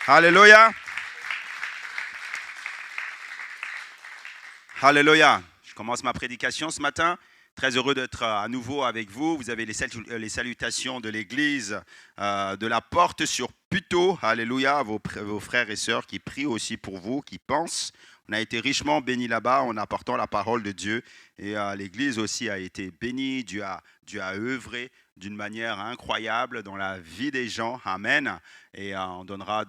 Alléluia. Alléluia. Je commence ma prédication ce matin. Très heureux d'être à nouveau avec vous. Vous avez les salutations de l'église de la porte sur Puteaux. Alléluia. Vos frères et sœurs qui prient aussi pour vous, qui pensent. On a été richement bénis là-bas en apportant la parole de Dieu. Et l'église aussi a été bénie. Dieu a œuvré d'une manière incroyable dans la vie des gens. Amen. Et on donnera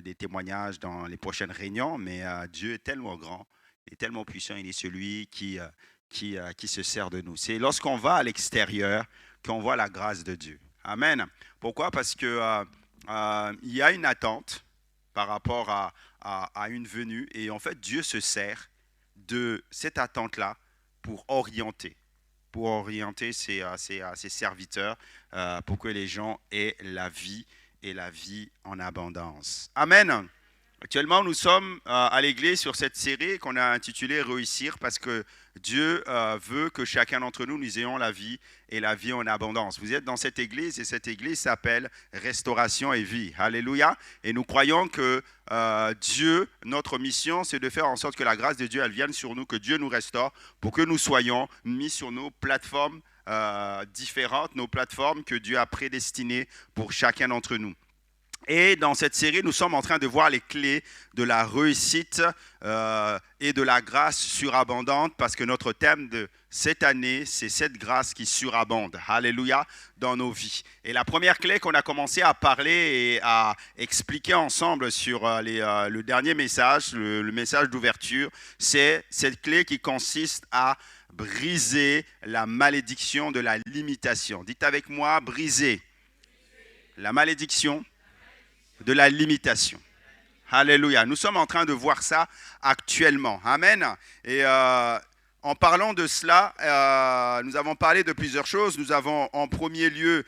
des témoignages dans les prochaines réunions. Mais Dieu est tellement grand. Il est tellement puissant, il est celui qui se sert de nous. C'est lorsqu'on va à l'extérieur qu'on voit la grâce de Dieu. Amen. Pourquoi? Parce que il y a une attente par rapport à une venue et en fait Dieu se sert de cette attente-là pour orienter ses serviteurs pour que les gens aient la vie et la vie en abondance. Amen. Actuellement, nous sommes à l'église sur cette série qu'on a intitulée « Réussir » parce que Dieu veut que chacun d'entre nous, nous ayons la vie et la vie en abondance. Vous êtes dans cette église et cette église s'appelle « Restauration et vie ». Alléluia. Et nous croyons que Dieu, notre mission, c'est de faire en sorte que la grâce de Dieu, elle vienne sur nous, que Dieu nous restaure pour que nous soyons mis sur nos plateformes différentes, nos plateformes que Dieu a prédestinées pour chacun d'entre nous. Et dans cette série, nous sommes en train de voir les clés de la réussite et de la grâce surabondante parce que notre thème de cette année, c'est cette grâce qui surabonde. Alléluia, dans nos vies. Et la première clé qu'on a commencé à parler et à expliquer ensemble sur le dernier message, le message d'ouverture, c'est cette clé qui consiste à briser la malédiction de la limitation. Dites avec moi, briser la malédiction de la limitation. Alléluia. Nous sommes en train de voir ça actuellement. Amen. Et en parlant de cela, nous avons parlé de plusieurs choses. Nous avons en premier lieu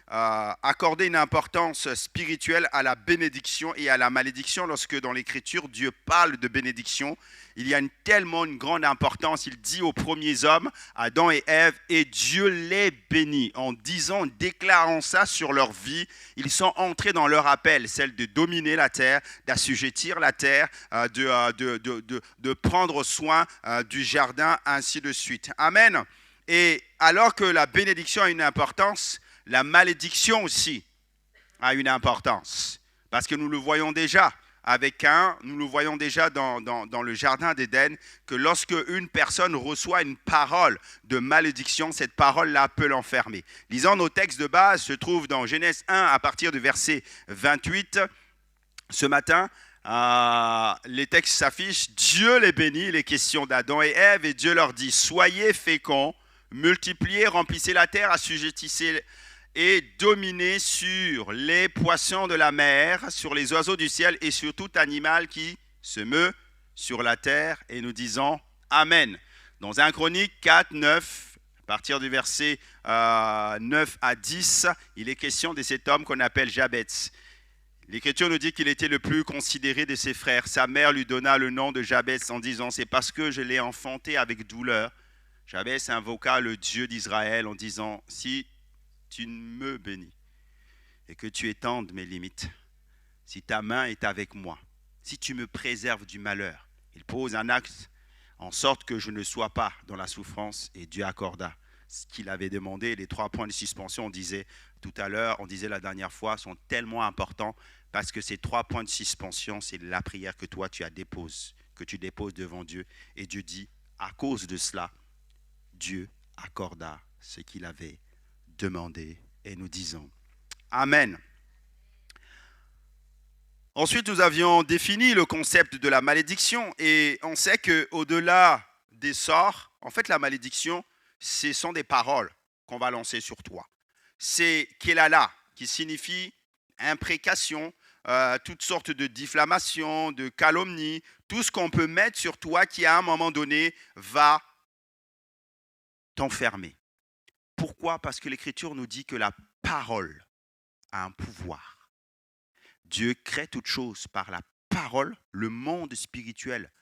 accordé une importance spirituelle à la bénédiction et à la malédiction. Lorsque dans l'Écriture, Dieu parle de bénédiction, il y a tellement une grande importance. Il dit aux premiers hommes, Adam et Ève, et Dieu les bénit. En disant, en déclarant ça sur leur vie, ils sont entrés dans leur appel, celle de dominer la terre, d'assujettir la terre, de prendre soin du jardin, ainsi de suite. Amen. Et alors que la bénédiction a une importance, la malédiction aussi a une importance. Parce que nous le voyons déjà avec Caïn, nous le voyons déjà dans le jardin d'Éden, que lorsque une personne reçoit une parole de malédiction, cette parole-là peut l'enfermer. Lisant nos textes de base, se trouve dans Genèse 1 à partir du verset 28. Ce matin, les textes s'affichent, Dieu les bénit, il est question d'Adam et Ève, et Dieu leur dit, soyez féconds, multipliez, remplissez la terre, assujettissez et dominez sur les poissons de la mer, sur les oiseaux du ciel et sur tout animal qui se meut sur la terre. Et nous disons Amen. Dans 1 Chronique 4, 9, à partir du verset 9 à 10, il est question de cet homme qu'on appelle Jabez. L'Écriture nous dit qu'il était le plus considéré de ses frères. Sa mère lui donna le nom de Jabez en disant « C'est parce que je l'ai enfanté avec douleur. » Jabez invoqua le Dieu d'Israël en disant « Si tu me bénis et que tu étendes mes limites, si ta main est avec moi, si tu me préserves du malheur. » Il pose un acte en sorte que je ne sois pas dans la souffrance et Dieu accorda ce qu'il avait demandé. Les 3 points de suspension, on disait tout à l'heure, on disait la dernière fois, sont tellement importants parce que ces 3 points de suspension, c'est la prière que toi tu déposes devant Dieu. Et Dieu dit, à cause de cela, Dieu accorda ce qu'il avait demandé et nous disons Amen. Ensuite, nous avions défini le concept de la malédiction et on sait qu'au-delà des sorts, en fait, la malédiction, ce sont des paroles qu'on va lancer sur toi. C'est kelala, qui signifie imprécation, toutes sortes de diffamations, de calomnies, tout ce qu'on peut mettre sur toi qui, à un moment donné, va t'enfermer. Pourquoi? Parce que l'Écriture nous dit que la parole a un pouvoir. Dieu crée toutes choses par la parole. Le monde spirituel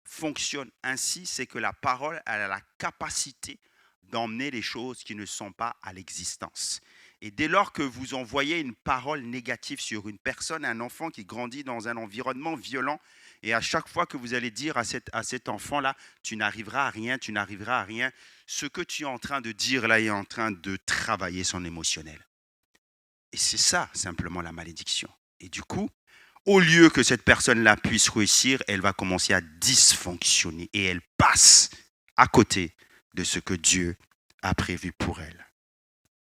fonctionne ainsi, c'est que la parole elle a la capacité d'emmener les choses qui ne sont pas à l'existence. Et dès lors que vous envoyez une parole négative sur une personne, un enfant qui grandit dans un environnement violent, et à chaque fois que vous allez dire à cet enfant-là, tu n'arriveras à rien, tu n'arriveras à rien, ce que tu es en train de dire là est en train de travailler son émotionnel. Et c'est ça simplement la malédiction. Et du coup, au lieu que cette personne-là puisse réussir, elle va commencer à dysfonctionner et elle passe à côté de ce que Dieu a prévu pour elle.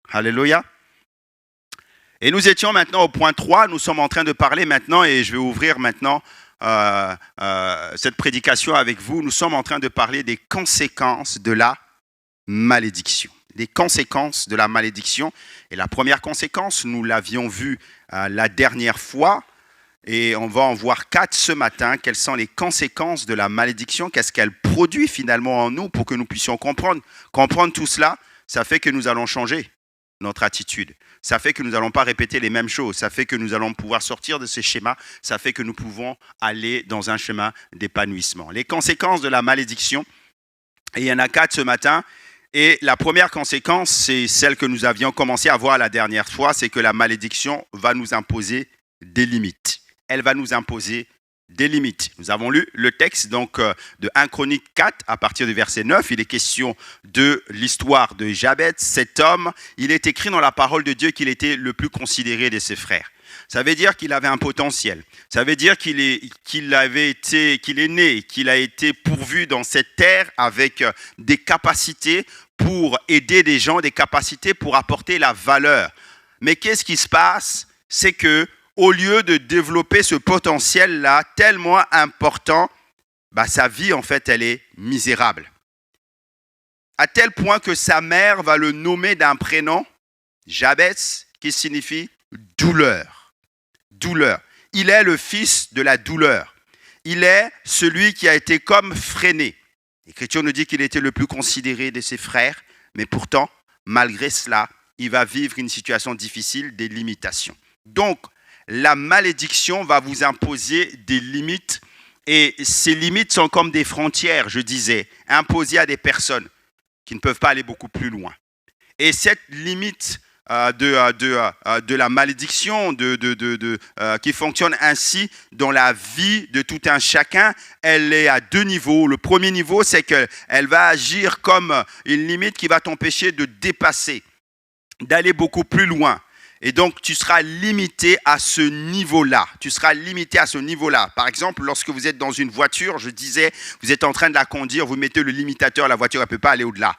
Alléluia. Et nous étions maintenant au point 3, nous sommes en train de parler maintenant, et je vais ouvrir maintenant cette prédication avec vous. Nous sommes en train de parler des conséquences de la malédiction. Des conséquences de la malédiction. Et la première conséquence, nous l'avions vu la dernière fois, et on va en voir 4 ce matin. Quelles sont les conséquences de la malédiction? Qu'est-ce qu'elle produit finalement en nous pour que nous puissions comprendre? Comprendre tout cela, ça fait que nous allons changer notre attitude. Ça fait que nous n'allons pas répéter les mêmes choses. Ça fait que nous allons pouvoir sortir de ces schémas. Ça fait que nous pouvons aller dans un chemin d'épanouissement. Les conséquences de la malédiction, et il y en a 4 ce matin. Et la première conséquence, c'est celle que nous avions commencé à voir la dernière fois, c'est que la malédiction va nous imposer des limites. Elle va nous imposer des limites. Nous avons lu le texte donc de 1 Chronique 4 à partir du verset 9. Il est question de l'histoire de Jabez, cet homme. Il est écrit dans la parole de Dieu qu'il était le plus considéré de ses frères. Ça veut dire qu'il avait un potentiel. Ça veut dire qu'il est né, qu'il a été pourvu dans cette terre avec des capacités pour aider des gens, des capacités pour apporter la valeur. Mais qu'est-ce qui se passe? C'est que au lieu de développer ce potentiel-là tellement important, sa vie, en fait, elle est misérable. À tel point que sa mère va le nommer d'un prénom, Jabez, qui signifie douleur. Douleur. Il est le fils de la douleur. Il est celui qui a été comme freiné. L'Écriture nous dit qu'il était le plus considéré de ses frères, mais pourtant, malgré cela, il va vivre une situation difficile, des limitations. Donc, la malédiction va vous imposer des limites, et ces limites sont comme des frontières, je disais, imposées à des personnes qui ne peuvent pas aller beaucoup plus loin. Et cette limite de la malédiction qui fonctionne ainsi dans la vie de tout un chacun, elle est à 2 niveaux. Le premier niveau, c'est qu'elle va agir comme une limite qui va t'empêcher de dépasser, d'aller beaucoup plus loin. Et donc, tu seras limité à ce niveau-là. Tu seras limité à ce niveau-là. Par exemple, lorsque vous êtes dans une voiture, je disais, vous êtes en train de la conduire, vous mettez le limitateur, la voiture ne peut pas aller au-delà.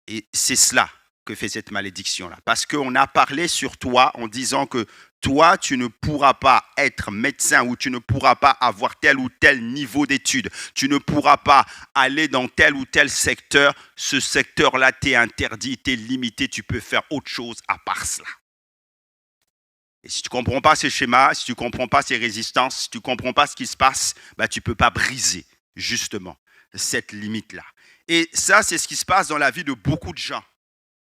Et c'est cela que fait cette malédiction-là. Parce qu'on a parlé sur toi en disant que toi, tu ne pourras pas être médecin ou tu ne pourras pas avoir tel ou tel niveau d'études. Tu ne pourras pas aller dans tel ou tel secteur. Ce secteur-là t'est interdit, t'est limité. Tu peux faire autre chose à part cela. Et si tu ne comprends pas ces schémas, si tu ne comprends pas ces résistances, si tu ne comprends pas ce qui se passe, tu ne peux pas briser justement cette limite-là. Et ça, c'est ce qui se passe dans la vie de beaucoup de gens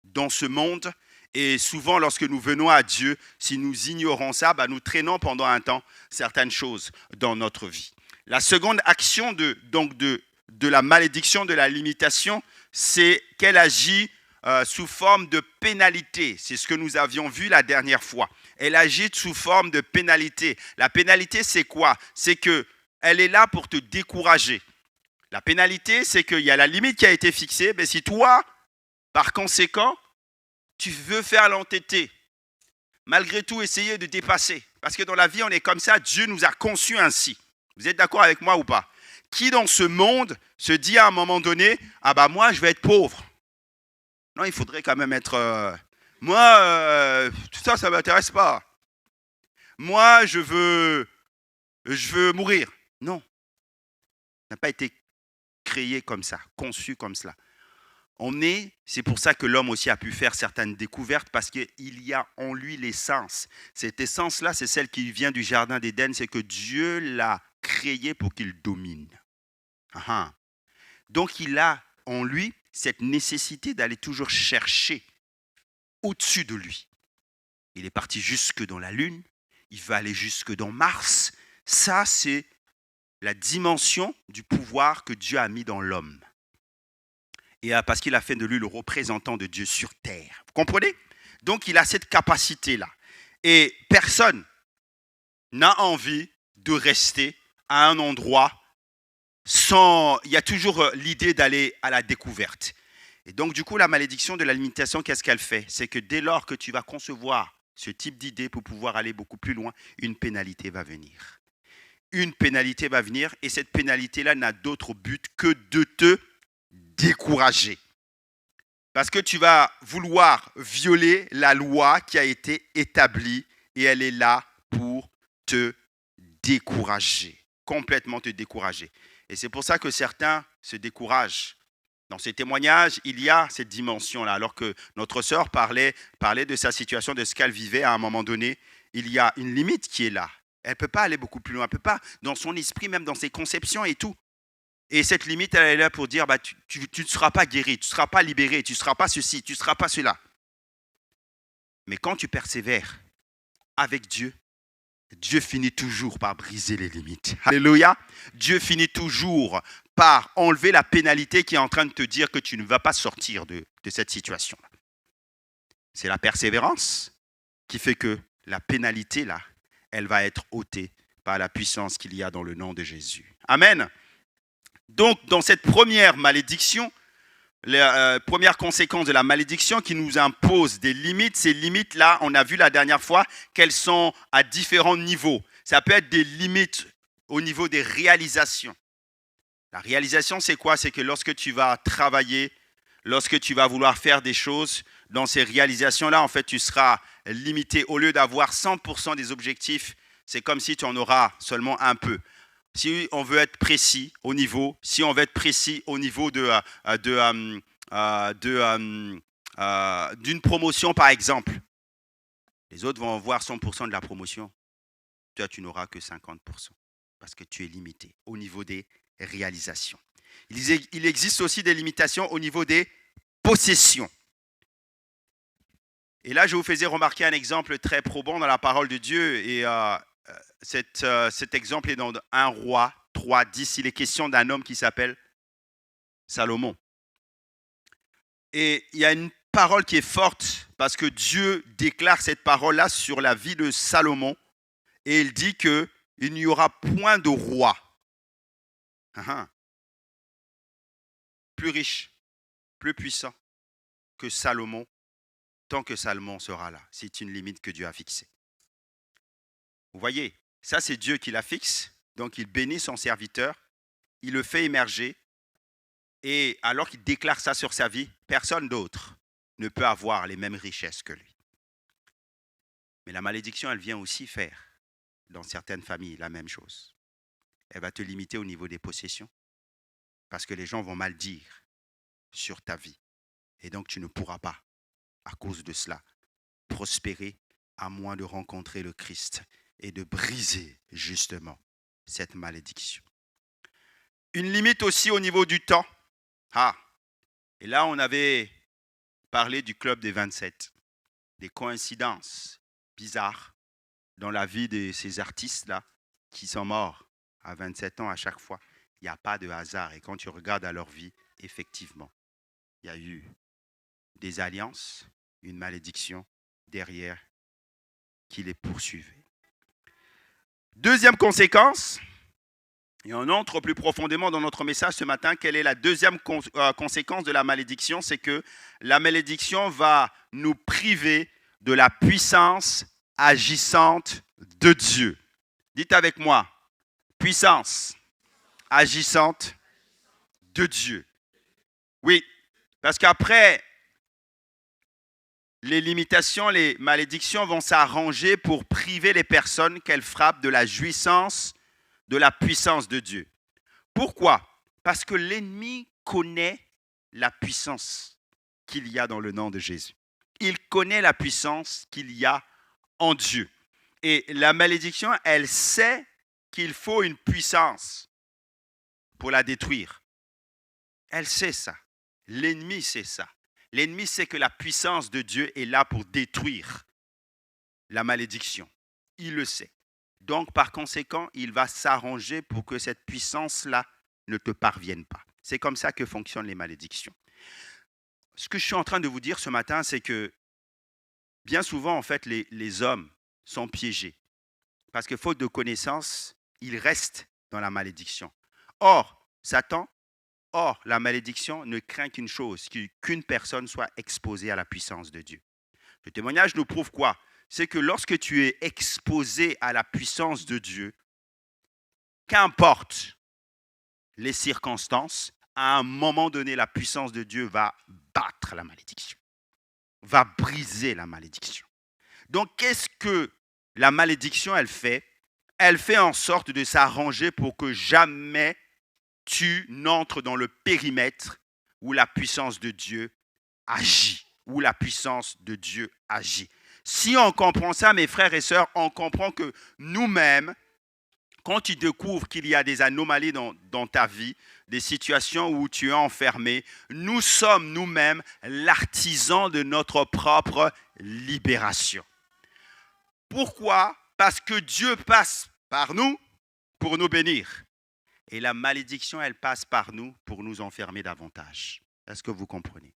dans ce monde. Et souvent, lorsque nous venons à Dieu, si nous ignorons ça, nous traînons pendant un temps certaines choses dans notre vie. La seconde action de la malédiction, de la limitation, c'est qu'elle agit sous forme de pénalité. C'est ce que nous avions vu la dernière fois. Elle agit sous forme de pénalité. La pénalité, c'est quoi? C'est qu'elle est là pour te décourager. La pénalité, c'est qu'il y a la limite qui a été fixée, mais si toi, par conséquent, tu veux faire l'entêté, malgré tout essayer de dépasser. Parce que dans la vie, on est comme ça, Dieu nous a conçus ainsi. Vous êtes d'accord avec moi ou pas? Qui dans ce monde se dit à un moment donné, moi je vais être pauvre? Non, il faudrait quand même être... tout ça ne m'intéresse pas. Moi, je veux mourir. Non. Ça n'a pas été créé comme ça, conçu comme cela. C'est pour ça que l'homme aussi a pu faire certaines découvertes, parce qu'il y a en lui l'essence. Cette essence-là, c'est celle qui vient du jardin d'Éden, c'est que Dieu l'a créé pour qu'il domine. Donc, il a en lui cette nécessité d'aller toujours chercher au-dessus de lui. Il est parti jusque dans la Lune, il va aller jusque dans Mars. Ça, c'est la dimension du pouvoir que Dieu a mis dans l'homme. Et parce qu'il a fait de lui le représentant de Dieu sur terre. Vous comprenez? Donc, il a cette capacité-là. Et personne n'a envie de rester à un endroit sans... Il y a toujours l'idée d'aller à la découverte. Et donc, du coup, la malédiction de la limitation, qu'est-ce qu'elle fait? C'est que dès lors que tu vas concevoir ce type d'idée pour pouvoir aller beaucoup plus loin, une pénalité va venir. Une pénalité va venir et cette pénalité-là n'a d'autre but que de te décourager. Parce que tu vas vouloir violer la loi qui a été établie et elle est là pour te décourager, complètement te décourager. Et c'est pour ça que certains se découragent. Dans ces témoignages, il y a cette dimension-là. Alors que notre sœur parlait de sa situation, de ce qu'elle vivait à un moment donné, il y a une limite qui est là. Elle ne peut pas aller beaucoup plus loin. Elle ne peut pas, dans son esprit, même dans ses conceptions et tout. Et cette limite, elle est là pour dire, tu ne seras pas guéri, tu ne seras pas libéré, tu ne seras pas ceci, tu ne seras pas cela. Mais quand tu persévères avec Dieu, Dieu finit toujours par briser les limites. Alléluia. Dieu finit toujours par enlever la pénalité qui est en train de te dire que tu ne vas pas sortir de cette situation-là. C'est la persévérance qui fait que la pénalité, là, elle va être ôtée par la puissance qu'il y a dans le nom de Jésus. Amen. Donc, dans cette première malédiction, la première conséquence de la malédiction qui nous impose des limites, ces limites-là, on a vu la dernière fois qu'elles sont à différents niveaux. Ça peut être des limites au niveau des réalisations. La réalisation, c'est quoi? C'est que lorsque tu vas travailler, lorsque tu vas vouloir faire des choses, dans ces réalisations-là, en fait, tu seras limité. Au lieu d'avoir 100% des objectifs, c'est comme si tu en auras seulement un peu. Si on veut être précis au niveau, d'une promotion, par exemple, les autres vont avoir 100% de la promotion. Toi, tu n'auras que 50% parce que tu es limité au niveau des réalisations. Il existe aussi des limitations au niveau des possessions. Et là, je vous faisais remarquer un exemple très probant dans la parole de Dieu. Et cet exemple est dans 1 Roi 3, 10. Il est question d'un homme qui s'appelle Salomon. Et il y a une parole qui est forte parce que Dieu déclare cette parole-là sur la vie de Salomon. Et il dit qu'il n'y aura point de roi plus riche, plus puissant que Salomon, tant que Salomon sera là. C'est une limite que Dieu a fixée. Vous voyez, ça c'est Dieu qui la fixe, donc il bénit son serviteur, il le fait émerger, et alors qu'il déclare ça sur sa vie, personne d'autre ne peut avoir les mêmes richesses que lui. Mais la malédiction, elle vient aussi faire, dans certaines familles, la même chose. Elle va te limiter au niveau des possessions, parce que les gens vont mal dire sur ta vie, et donc tu ne pourras pas, à cause de cela, prospérer à moins de rencontrer le Christ et de briser justement cette malédiction. Une limite aussi au niveau du temps. Et là, on avait parlé du club des 27, des coïncidences bizarres dans la vie de ces artistes-là qui sont morts à 27 ans à chaque fois. Il n'y a pas de hasard. Et quand tu regardes à leur vie, effectivement, il y a eu des alliances, une malédiction derrière qui les poursuivait. Deuxième conséquence, et on entre plus profondément dans notre message ce matin, quelle est la deuxième conséquence de la malédiction? C'est que la malédiction va nous priver de la puissance agissante de Dieu. Dites avec moi, puissance agissante de Dieu. Oui, parce qu'après, les limitations, les malédictions vont s'arranger pour priver les personnes qu'elles frappent de la jouissance, de la puissance de Dieu. Pourquoi? Parce que l'ennemi connaît la puissance qu'il y a dans le nom de Jésus. Il connaît la puissance qu'il y a en Dieu. Et la malédiction, elle sait qu'il faut une puissance pour la détruire. Elle sait ça. L'ennemi sait ça. L'ennemi sait que la puissance de Dieu est là pour détruire la malédiction. Il le sait. Donc, par conséquent, il va s'arranger pour que cette puissance-là ne te parvienne pas. C'est comme ça que fonctionnent les malédictions. Ce que je suis en train de vous dire ce matin, c'est que bien souvent, en fait, les hommes sont piégés. Parce que faute de connaissance, ils restent dans la malédiction. Or, Satan, la malédiction ne craint qu'une chose, qu'une personne soit exposée à la puissance de Dieu. Le témoignage nous prouve quoi? C'est que lorsque tu es exposé à la puissance de Dieu, qu'importe les circonstances, à un moment donné, la puissance de Dieu va battre la malédiction, va briser la malédiction. Donc, qu'est-ce que la malédiction, elle fait? Elle fait en sorte de s'arranger pour que jamais tu n'entres dans le périmètre où la puissance de Dieu agit, où la puissance de Dieu agit. Si on comprend ça, mes frères et sœurs, on comprend que nous-mêmes, quand tu découvres qu'il y a des anomalies dans ta vie, des situations où tu es enfermé, nous sommes nous-mêmes l'artisan de notre propre libération. Pourquoi? Parce que Dieu passe par nous pour nous bénir. Et la malédiction, elle passe par nous pour nous enfermer davantage. Est-ce que vous comprenez?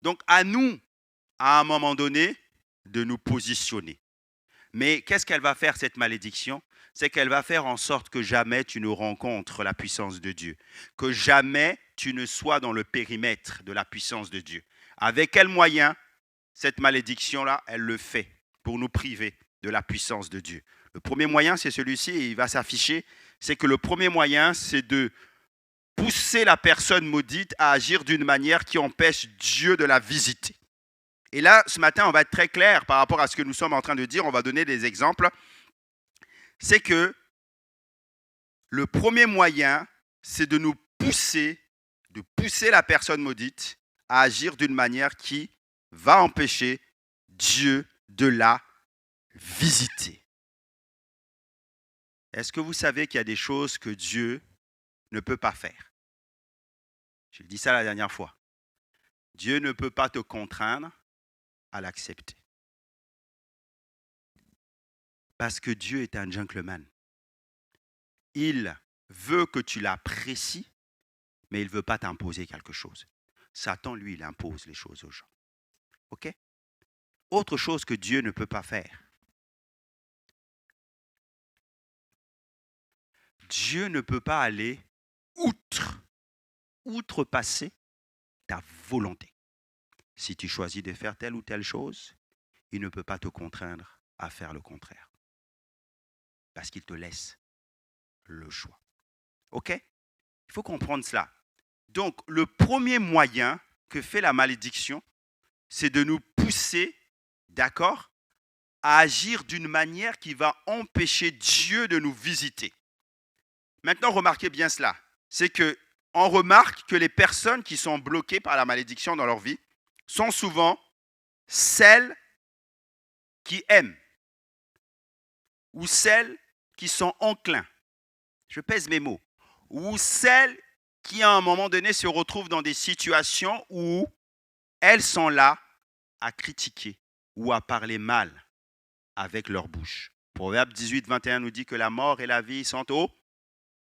Donc, à nous, à un moment donné, de nous positionner. Mais qu'est-ce qu'elle va faire, cette malédiction? C'est qu'elle va faire en sorte que jamais tu ne rencontres la puissance de Dieu, que jamais tu ne sois dans le périmètre de la puissance de Dieu. Avec quel moyen cette malédiction-là, elle le fait pour nous priver de la puissance de Dieu? Le premier moyen, c'est celui-ci, et il va s'afficher, c'est que le premier moyen, c'est de pousser la personne maudite à agir d'une manière qui empêche Dieu de la visiter. Et là, ce matin, on va être très clair par rapport à ce que nous sommes en train de dire. On va donner des exemples. C'est que le premier moyen, c'est de nous pousser, de pousser la personne maudite à agir d'une manière qui va empêcher Dieu de la visiter. Est-ce que vous savez qu'il y a des choses que Dieu ne peut pas faire? Je dis ça la dernière fois. Dieu ne peut pas te contraindre à l'accepter. Parce que Dieu est un gentleman. Il veut que tu l'apprécies, mais il ne veut pas t'imposer quelque chose. Satan, lui, il impose les choses aux gens. OK? Autre chose que Dieu ne peut pas faire. Dieu ne peut pas aller outrepasser ta volonté. Si tu choisis de faire telle ou telle chose, il ne peut pas te contraindre à faire le contraire. Parce qu'il te laisse le choix. OK? Il faut comprendre cela. Donc, le premier moyen que fait la malédiction, c'est de nous pousser, d'accord, à agir d'une manière qui va empêcher Dieu de nous visiter. Maintenant, remarquez bien cela. C'est qu'on remarque que les personnes qui sont bloquées par la malédiction dans leur vie sont souvent celles qui aiment ou celles qui sont enclins. Je pèse mes mots. Ou celles qui, à un moment donné, se retrouvent dans des situations où elles sont là à critiquer ou à parler mal avec leur bouche. Proverbe 18, 21 nous dit que la mort et la vie sont au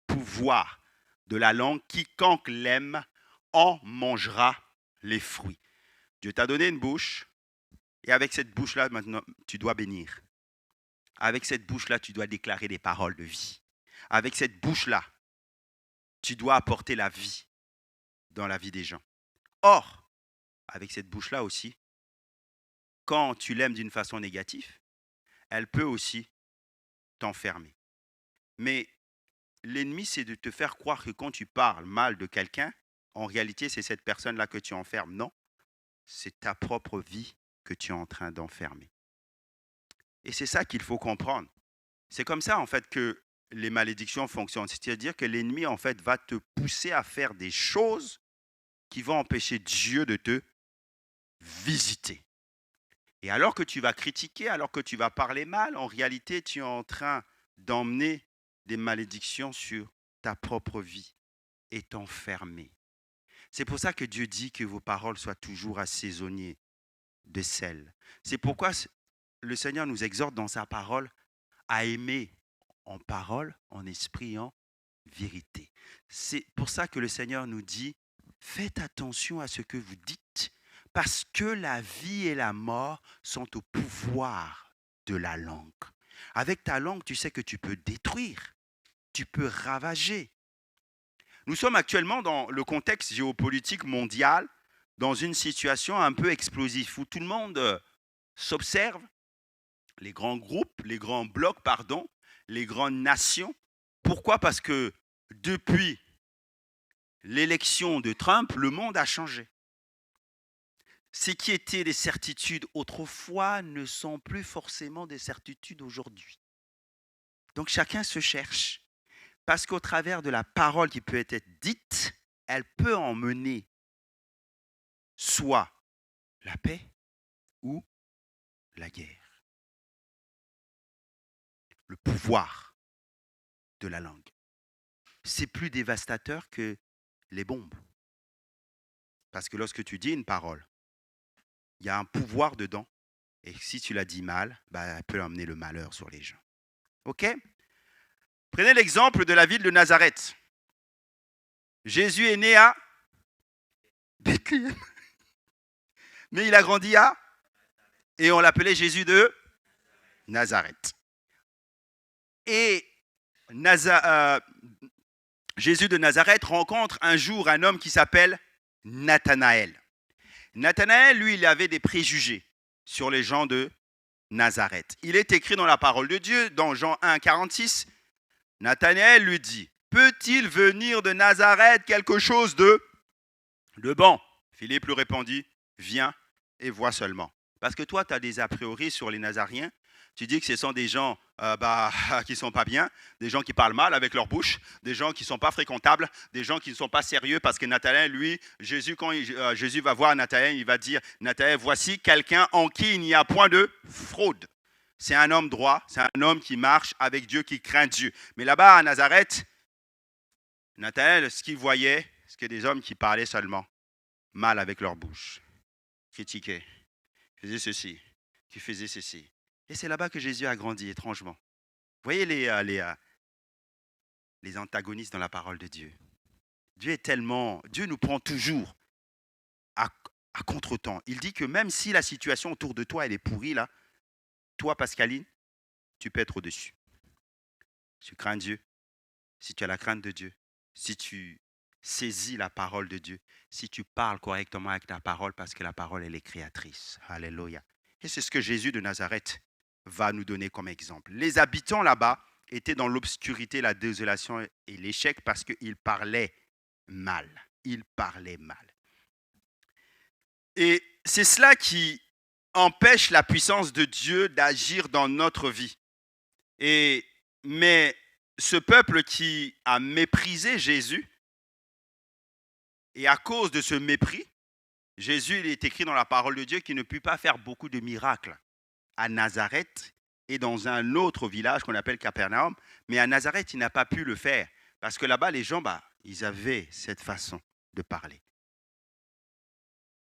pouvoir de la langue. Quiconque l'aime en mangera les fruits. Dieu t'a donné une bouche et avec cette bouche-là, maintenant, tu dois bénir. Avec cette bouche-là, tu dois déclarer des paroles de vie. Avec cette bouche-là, tu dois apporter la vie dans la vie des gens. Or, avec cette bouche-là aussi, quand tu l'aimes d'une façon négative, elle peut aussi t'enfermer. Mais l'ennemi, c'est de te faire croire que quand tu parles mal de quelqu'un, en réalité, c'est cette personne-là que tu enfermes. Non, c'est ta propre vie que tu es en train d'enfermer. Et c'est ça qu'il faut comprendre. C'est comme ça, en fait, que les malédictions fonctionnent. C'est-à-dire que l'ennemi, en fait, va te pousser à faire des choses qui vont empêcher Dieu de te visiter. Et alors que tu vas critiquer, alors que tu vas parler mal, en réalité, tu es en train d'emmener des malédictions sur ta propre vie et t'enfermer. C'est pour ça que Dieu dit que vos paroles soient toujours assaisonnées de sel. C'est pourquoi le Seigneur nous exhorte dans sa parole à aimer en parole, en esprit, en vérité. C'est pour ça que le Seigneur nous dit, faites attention à ce que vous dites, Parce que la vie et la mort sont au pouvoir de la langue. Avec ta langue, tu sais que tu peux détruire, tu peux ravager. Nous sommes actuellement dans le contexte géopolitique mondial, dans une situation un peu explosive, où tout le monde s'observe, les grands groupes, les grands blocs, pardon, les grandes nations. Pourquoi? Parce que depuis l'élection de Trump, le monde a changé. Ce qui étaient des certitudes autrefois ne sont plus forcément des certitudes aujourd'hui. Donc chacun se cherche. Parce qu'au travers de la parole qui peut être dite, elle peut emmener soit la paix ou la guerre. Le pouvoir de la langue. C'est plus dévastateur que les bombes. Parce que lorsque tu dis une parole, il y a un pouvoir dedans. Et si tu la dis mal, elle peut emmener le malheur sur les gens. OK? Prenez l'exemple de la ville de Nazareth. Jésus est né à Bethléem. Mais il a grandi à... Et on l'appelait Jésus de Nazareth. Et Jésus de Nazareth rencontre un jour un homme qui s'appelle Nathanaël. Nathanaël, lui, il avait des préjugés sur les gens de Nazareth. Il est écrit dans la parole de Dieu, dans Jean 1, 46, Nathanaël lui dit, peut-il venir de Nazareth quelque chose de bon? Philippe lui répondit, viens et vois seulement. Parce que toi, tu as des a priori sur les Nazariens. Tu dis que ce sont des gens qui ne sont pas bien, des gens qui parlent mal avec leur bouche, des gens qui ne sont pas fréquentables, des gens qui ne sont pas sérieux parce que Nathanaël, lui, Jésus, quand Jésus va voir Nathanaël, il va dire, Nathanaël, voici quelqu'un en qui il n'y a point de fraude. C'est un homme droit, c'est un homme qui marche avec Dieu, qui craint Dieu. Mais là-bas, à Nazareth, Nathanaël, ce qu'il voyait, c'était des hommes qui parlaient seulement mal avec leur bouche, critiquaient, faisaient ceci, qui faisaient ceci. Et c'est là-bas que Jésus a grandi, étrangement. Vous voyez les antagonistes dans la parole de Dieu. Dieu nous prend toujours à contre-temps. Il dit que même si la situation autour de toi, elle est pourrie, là, toi, Pascaline, tu peux être au-dessus. Tu crains Dieu, si tu as la crainte de Dieu, si tu saisis la parole de Dieu, si tu parles correctement avec ta parole, parce que la parole, elle est créatrice. Alléluia. Et c'est ce que Jésus de Nazareth va nous donner comme exemple. Les habitants là-bas étaient dans l'obscurité, la désolation et l'échec parce qu'ils parlaient mal. Ils parlaient mal. Et c'est cela qui empêche la puissance de Dieu d'agir dans notre vie. Mais ce peuple qui a méprisé Jésus, et à cause de ce mépris, Jésus, il est écrit dans la parole de Dieu qu'il ne put pas faire beaucoup de miracles à Nazareth et dans un autre village qu'on appelle Capernaum. Mais à Nazareth, il n'a pas pu le faire parce que là-bas, les gens, ils avaient cette façon de parler.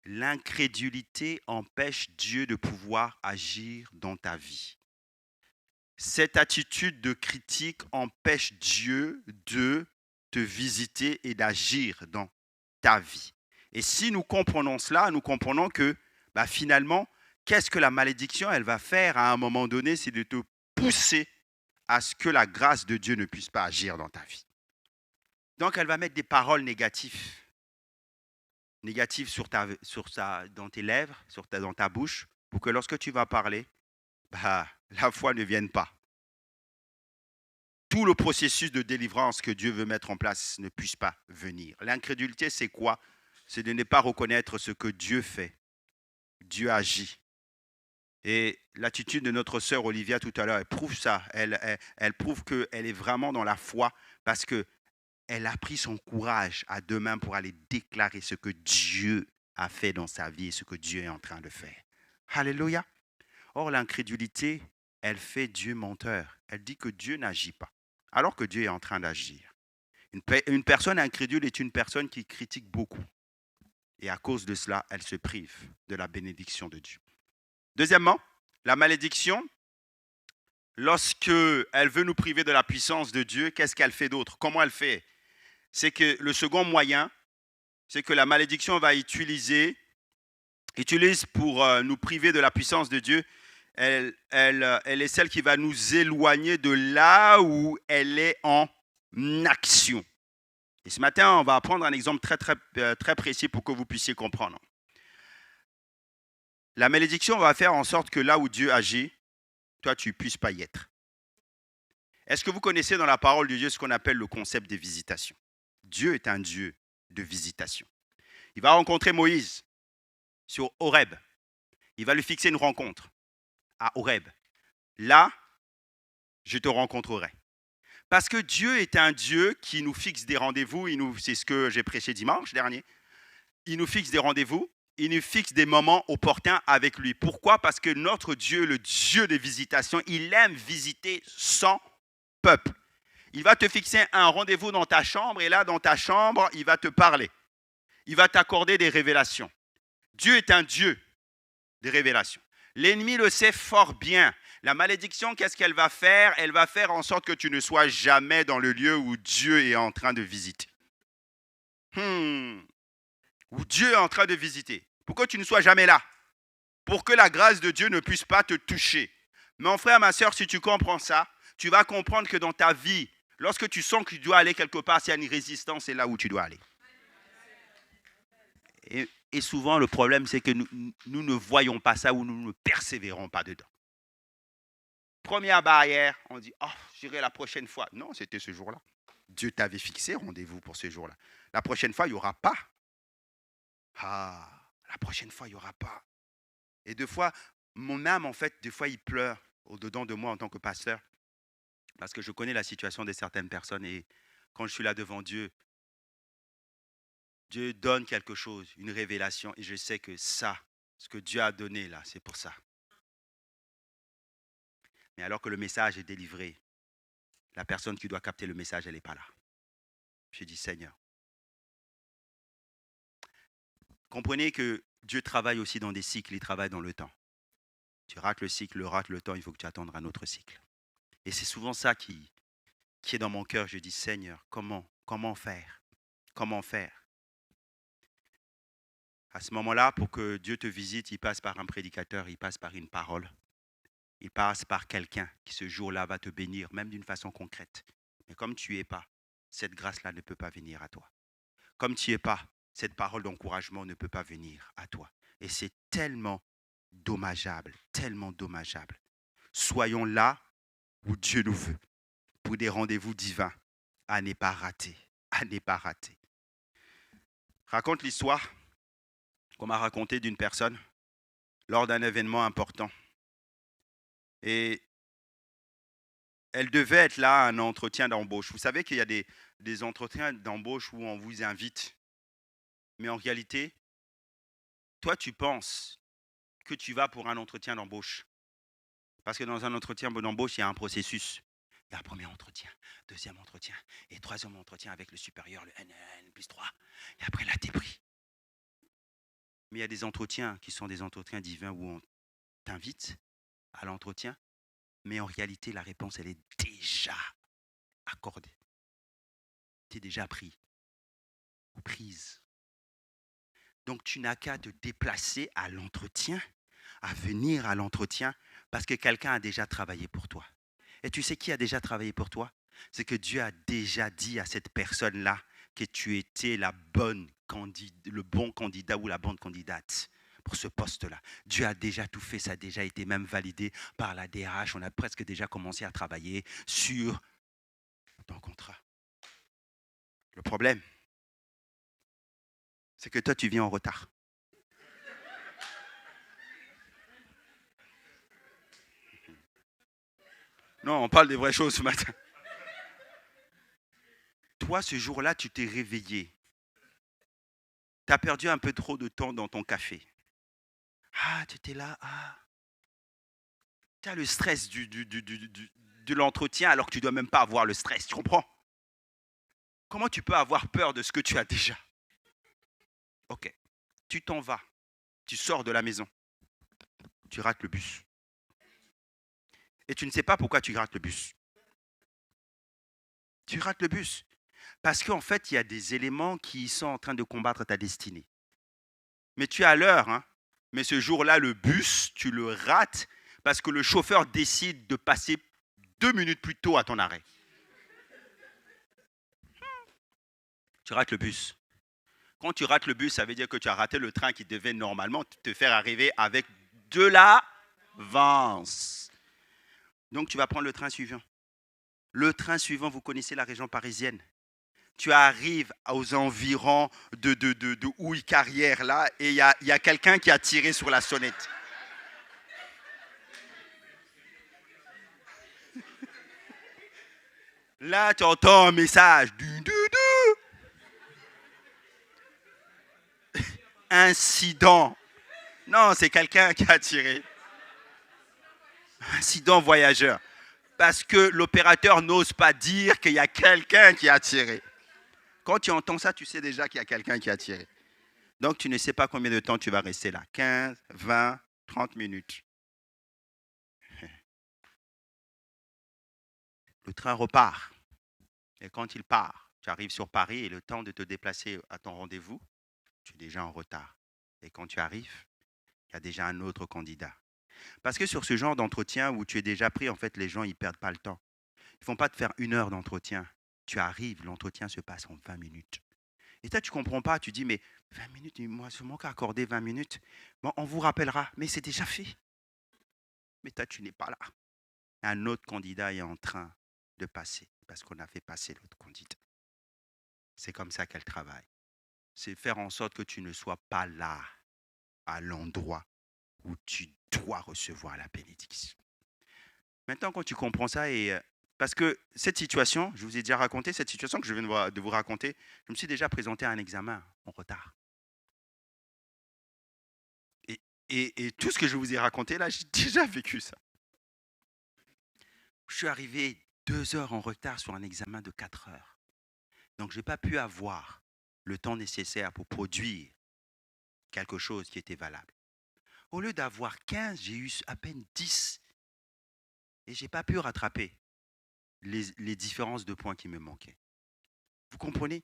L'incrédulité empêche Dieu de pouvoir agir dans ta vie. Cette attitude de critique empêche Dieu de te visiter et d'agir dans ta vie. Et si nous comprenons cela, nous comprenons que finalement, qu'est-ce que la malédiction, elle va faire à un moment donné, c'est de te pousser à ce que la grâce de Dieu ne puisse pas agir dans ta vie. Donc, elle va mettre des paroles négatives dans tes lèvres, dans ta bouche, pour que lorsque tu vas parler, la foi ne vienne pas. Tout le processus de délivrance que Dieu veut mettre en place ne puisse pas venir. L'incrédulité, c'est quoi? C'est de ne pas reconnaître ce que Dieu fait. Dieu agit. Et l'attitude de notre sœur Olivia tout à l'heure, elle prouve ça. Elle prouve qu'elle est vraiment dans la foi parce qu'elle a pris son courage à deux mains pour aller déclarer ce que Dieu a fait dans sa vie et ce que Dieu est en train de faire. Alléluia. Or, l'incrédulité, elle fait Dieu menteur. Elle dit que Dieu n'agit pas, alors que Dieu est en train d'agir. Une personne incrédule est une personne qui critique beaucoup. Et à cause de cela, elle se prive de la bénédiction de Dieu. Deuxièmement, la malédiction, lorsque elle veut nous priver de la puissance de Dieu, qu'est-ce qu'elle fait d'autre? Comment elle fait? C'est que le second moyen, c'est que la malédiction va utiliser utilise pour nous priver de la puissance de Dieu, elle est celle qui va nous éloigner de là où elle est en action. Et ce matin, on va prendre un exemple très précis pour que vous puissiez comprendre. La malédiction va faire en sorte que là où Dieu agit, toi, tu ne puisses pas y être. Est-ce que vous connaissez dans la parole de Dieu ce qu'on appelle le concept des visitations? Dieu est un Dieu de visitation. Il va rencontrer Moïse sur Horeb. Il va lui fixer une rencontre à Horeb. Là, je te rencontrerai. Parce que Dieu est un Dieu qui nous fixe des rendez-vous. C'est ce que j'ai prêché dimanche dernier. Il nous fixe des rendez-vous. Il nous fixe des moments opportuns avec lui. Pourquoi? Parce que notre Dieu, le Dieu des visitations, il aime visiter son peuple. Il va te fixer un rendez-vous dans ta chambre et là, dans ta chambre, il va te parler. Il va t'accorder des révélations. Dieu est un Dieu des révélations. L'ennemi le sait fort bien. La malédiction, qu'est-ce qu'elle va faire? Elle va faire en sorte que tu ne sois jamais dans le lieu où Dieu est en train de visiter. Où Dieu est en train de visiter. Pour que tu ne sois jamais là. Pour que la grâce de Dieu ne puisse pas te toucher. Mon frère, ma soeur, si tu comprends ça, tu vas comprendre que dans ta vie, lorsque tu sens que tu dois aller quelque part, s'il y a une résistance, c'est là où tu dois aller. Et souvent, le problème, c'est que nous ne voyons pas ça ou nous ne persévérons pas dedans. Première barrière, on dit, oh, j'irai la prochaine fois. Non, c'était ce jour-là. Dieu t'avait fixé rendez-vous pour ce jour-là. La prochaine fois, il n'y aura pas. Ah, la prochaine fois, il n'y aura pas. Et deux fois, mon âme, en fait, des fois, il pleure au-dedans de moi en tant que pasteur. Parce que je connais la situation de certaines personnes et quand je suis là devant Dieu, Dieu donne quelque chose, une révélation et je sais que ça, ce que Dieu a donné là, c'est pour ça. Mais alors que le message est délivré, la personne qui doit capter le message, elle n'est pas là. Je dis, Seigneur, comprenez que Dieu travaille aussi dans des cycles, il travaille dans le temps. Tu rates le cycle, rate le temps, il faut que tu attendes un autre cycle. Et c'est souvent ça qui est dans mon cœur. Je dis, Seigneur, comment faire? Comment faire? À ce moment-là, pour que Dieu te visite, il passe par un prédicateur, il passe par une parole. Il passe par quelqu'un qui ce jour-là va te bénir, même d'une façon concrète. Mais comme tu n'y es pas, cette grâce-là ne peut pas venir à toi. Comme tu n'y es pas, cette parole d'encouragement ne peut pas venir à toi. Et c'est tellement dommageable, tellement dommageable. Soyons là où Dieu nous veut, pour des rendez-vous divins, à ne pas rater, à ne pas rater. Raconte l'histoire qu'on m'a racontée d'une personne lors d'un événement important. Et elle devait être là à un entretien d'embauche. Vous savez qu'il y a des entretiens d'embauche où on vous invite. Mais en réalité, toi, tu penses que tu vas pour un entretien d'embauche. Parce que dans un entretien d'embauche, il y a un processus. Il y a un premier entretien, deuxième entretien et troisième entretien avec le supérieur, le N+3. Et après, là, t'es pris. Mais il y a des entretiens qui sont des entretiens divins où on t'invite à l'entretien. Mais en réalité, la réponse, elle est déjà accordée. Tu es déjà pris ou prise. Donc, tu n'as qu'à te déplacer à l'entretien, à venir à l'entretien, parce que quelqu'un a déjà travaillé pour toi. Et tu sais qui a déjà travaillé pour toi? C'est que Dieu a déjà dit à cette personne-là que tu étais le bon candidat ou la bonne candidate pour ce poste-là. Dieu a déjà tout fait, ça a déjà été même validé par la DRH. On a presque déjà commencé à travailler sur ton contrat. Le problème, c'est que toi, tu viens en retard. Non, on parle des vraies choses ce matin. Toi, ce jour-là, tu t'es réveillé. Tu as perdu un peu trop de temps dans ton café. Ah, tu étais là. Ah. Tu as le stress de l'entretien alors que tu ne dois même pas avoir le stress. Tu comprends? Comment tu peux avoir peur de ce que tu as déjà? Ok. Tu t'en vas. Tu sors de la maison. Tu rates le bus. Et tu ne sais pas pourquoi tu rates le bus. Tu rates le bus. Parce qu'en fait, il y a des éléments qui sont en train de combattre ta destinée. Mais tu es à l'heure, hein? Mais ce jour-là, le bus, tu le rates parce que le chauffeur décide de passer 2 minutes plus tôt à ton arrêt. Tu rates le bus. Quand tu rates le bus, ça veut dire que tu as raté le train qui devait normalement te faire arriver avec de l'avance. Donc, tu vas prendre le train suivant. Le train suivant, vous connaissez la région parisienne. Tu arrives aux environs de Houille-Carrière, là, et il y a quelqu'un qui a tiré sur la sonnette. Là, tu entends un message. Incident. Non, c'est quelqu'un qui a tiré. Incident voyageur. Parce que l'opérateur n'ose pas dire qu'il y a quelqu'un qui a tiré. Quand tu entends ça, tu sais déjà qu'il y a quelqu'un qui a tiré. Donc, tu ne sais pas combien de temps tu vas rester là. 15, 20, 30 minutes. Le train repart. Et quand il part, tu arrives sur Paris et le temps de te déplacer à ton rendez-vous, tu es déjà en retard. Et quand tu arrives, il y a déjà un autre candidat. Parce que sur ce genre d'entretien où tu es déjà pris, en fait, les gens, ils ne perdent pas le temps. Ils ne font pas te faire 1 heure d'entretien. Tu arrives, l'entretien se passe en 20 minutes. Et toi, tu ne comprends pas. Tu dis, mais 20 minutes, moi, seulement qu'à accorder 20 minutes. Bon, on vous rappellera, mais c'est déjà fait. Mais toi, tu n'es pas là. Un autre candidat est en train de passer parce qu'on a fait passer l'autre candidat. C'est comme ça qu'elle travaille. C'est faire en sorte que tu ne sois pas là, à l'endroit où tu dois recevoir la bénédiction. Maintenant, quand tu comprends ça, parce que cette situation, je vous ai déjà raconté, cette situation que je viens de vous raconter, je me suis déjà présenté à un examen en retard. Et tout ce que je vous ai raconté là, j'ai déjà vécu ça. Je suis arrivé 2 heures en retard sur un examen de 4 heures. Donc, je n'ai pas pu avoir le temps nécessaire pour produire quelque chose qui était valable. Au lieu d'avoir 15, j'ai eu à peine 10. Et je n'ai pas pu rattraper les différences de points qui me manquaient. Vous comprenez?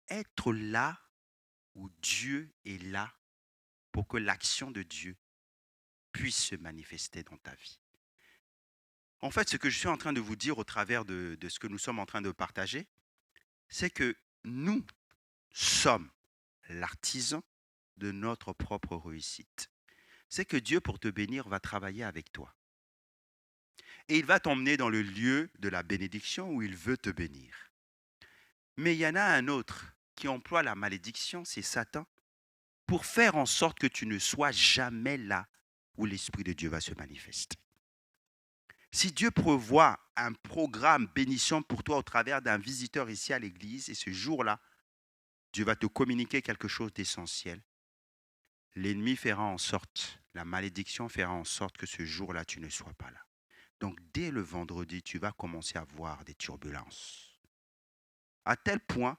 Être là où Dieu est là pour que l'action de Dieu puisse se manifester dans ta vie. En fait, ce que je suis en train de vous dire au travers de ce que nous sommes en train de partager, c'est que nous sommes l'artisan de notre propre réussite. C'est que Dieu, pour te bénir, va travailler avec toi. Et il va t'emmener dans le lieu de la bénédiction où il veut te bénir. Mais il y en a un autre qui emploie la malédiction, c'est Satan, pour faire en sorte que tu ne sois jamais là où l'Esprit de Dieu va se manifester. Si Dieu prévoit un programme bénissant pour toi au travers d'un visiteur ici à l'église, et ce jour-là, Dieu va te communiquer quelque chose d'essentiel, l'ennemi fera en sorte, la malédiction fera en sorte que ce jour-là, tu ne sois pas là. Donc, dès le vendredi, tu vas commencer à voir des turbulences. À tel point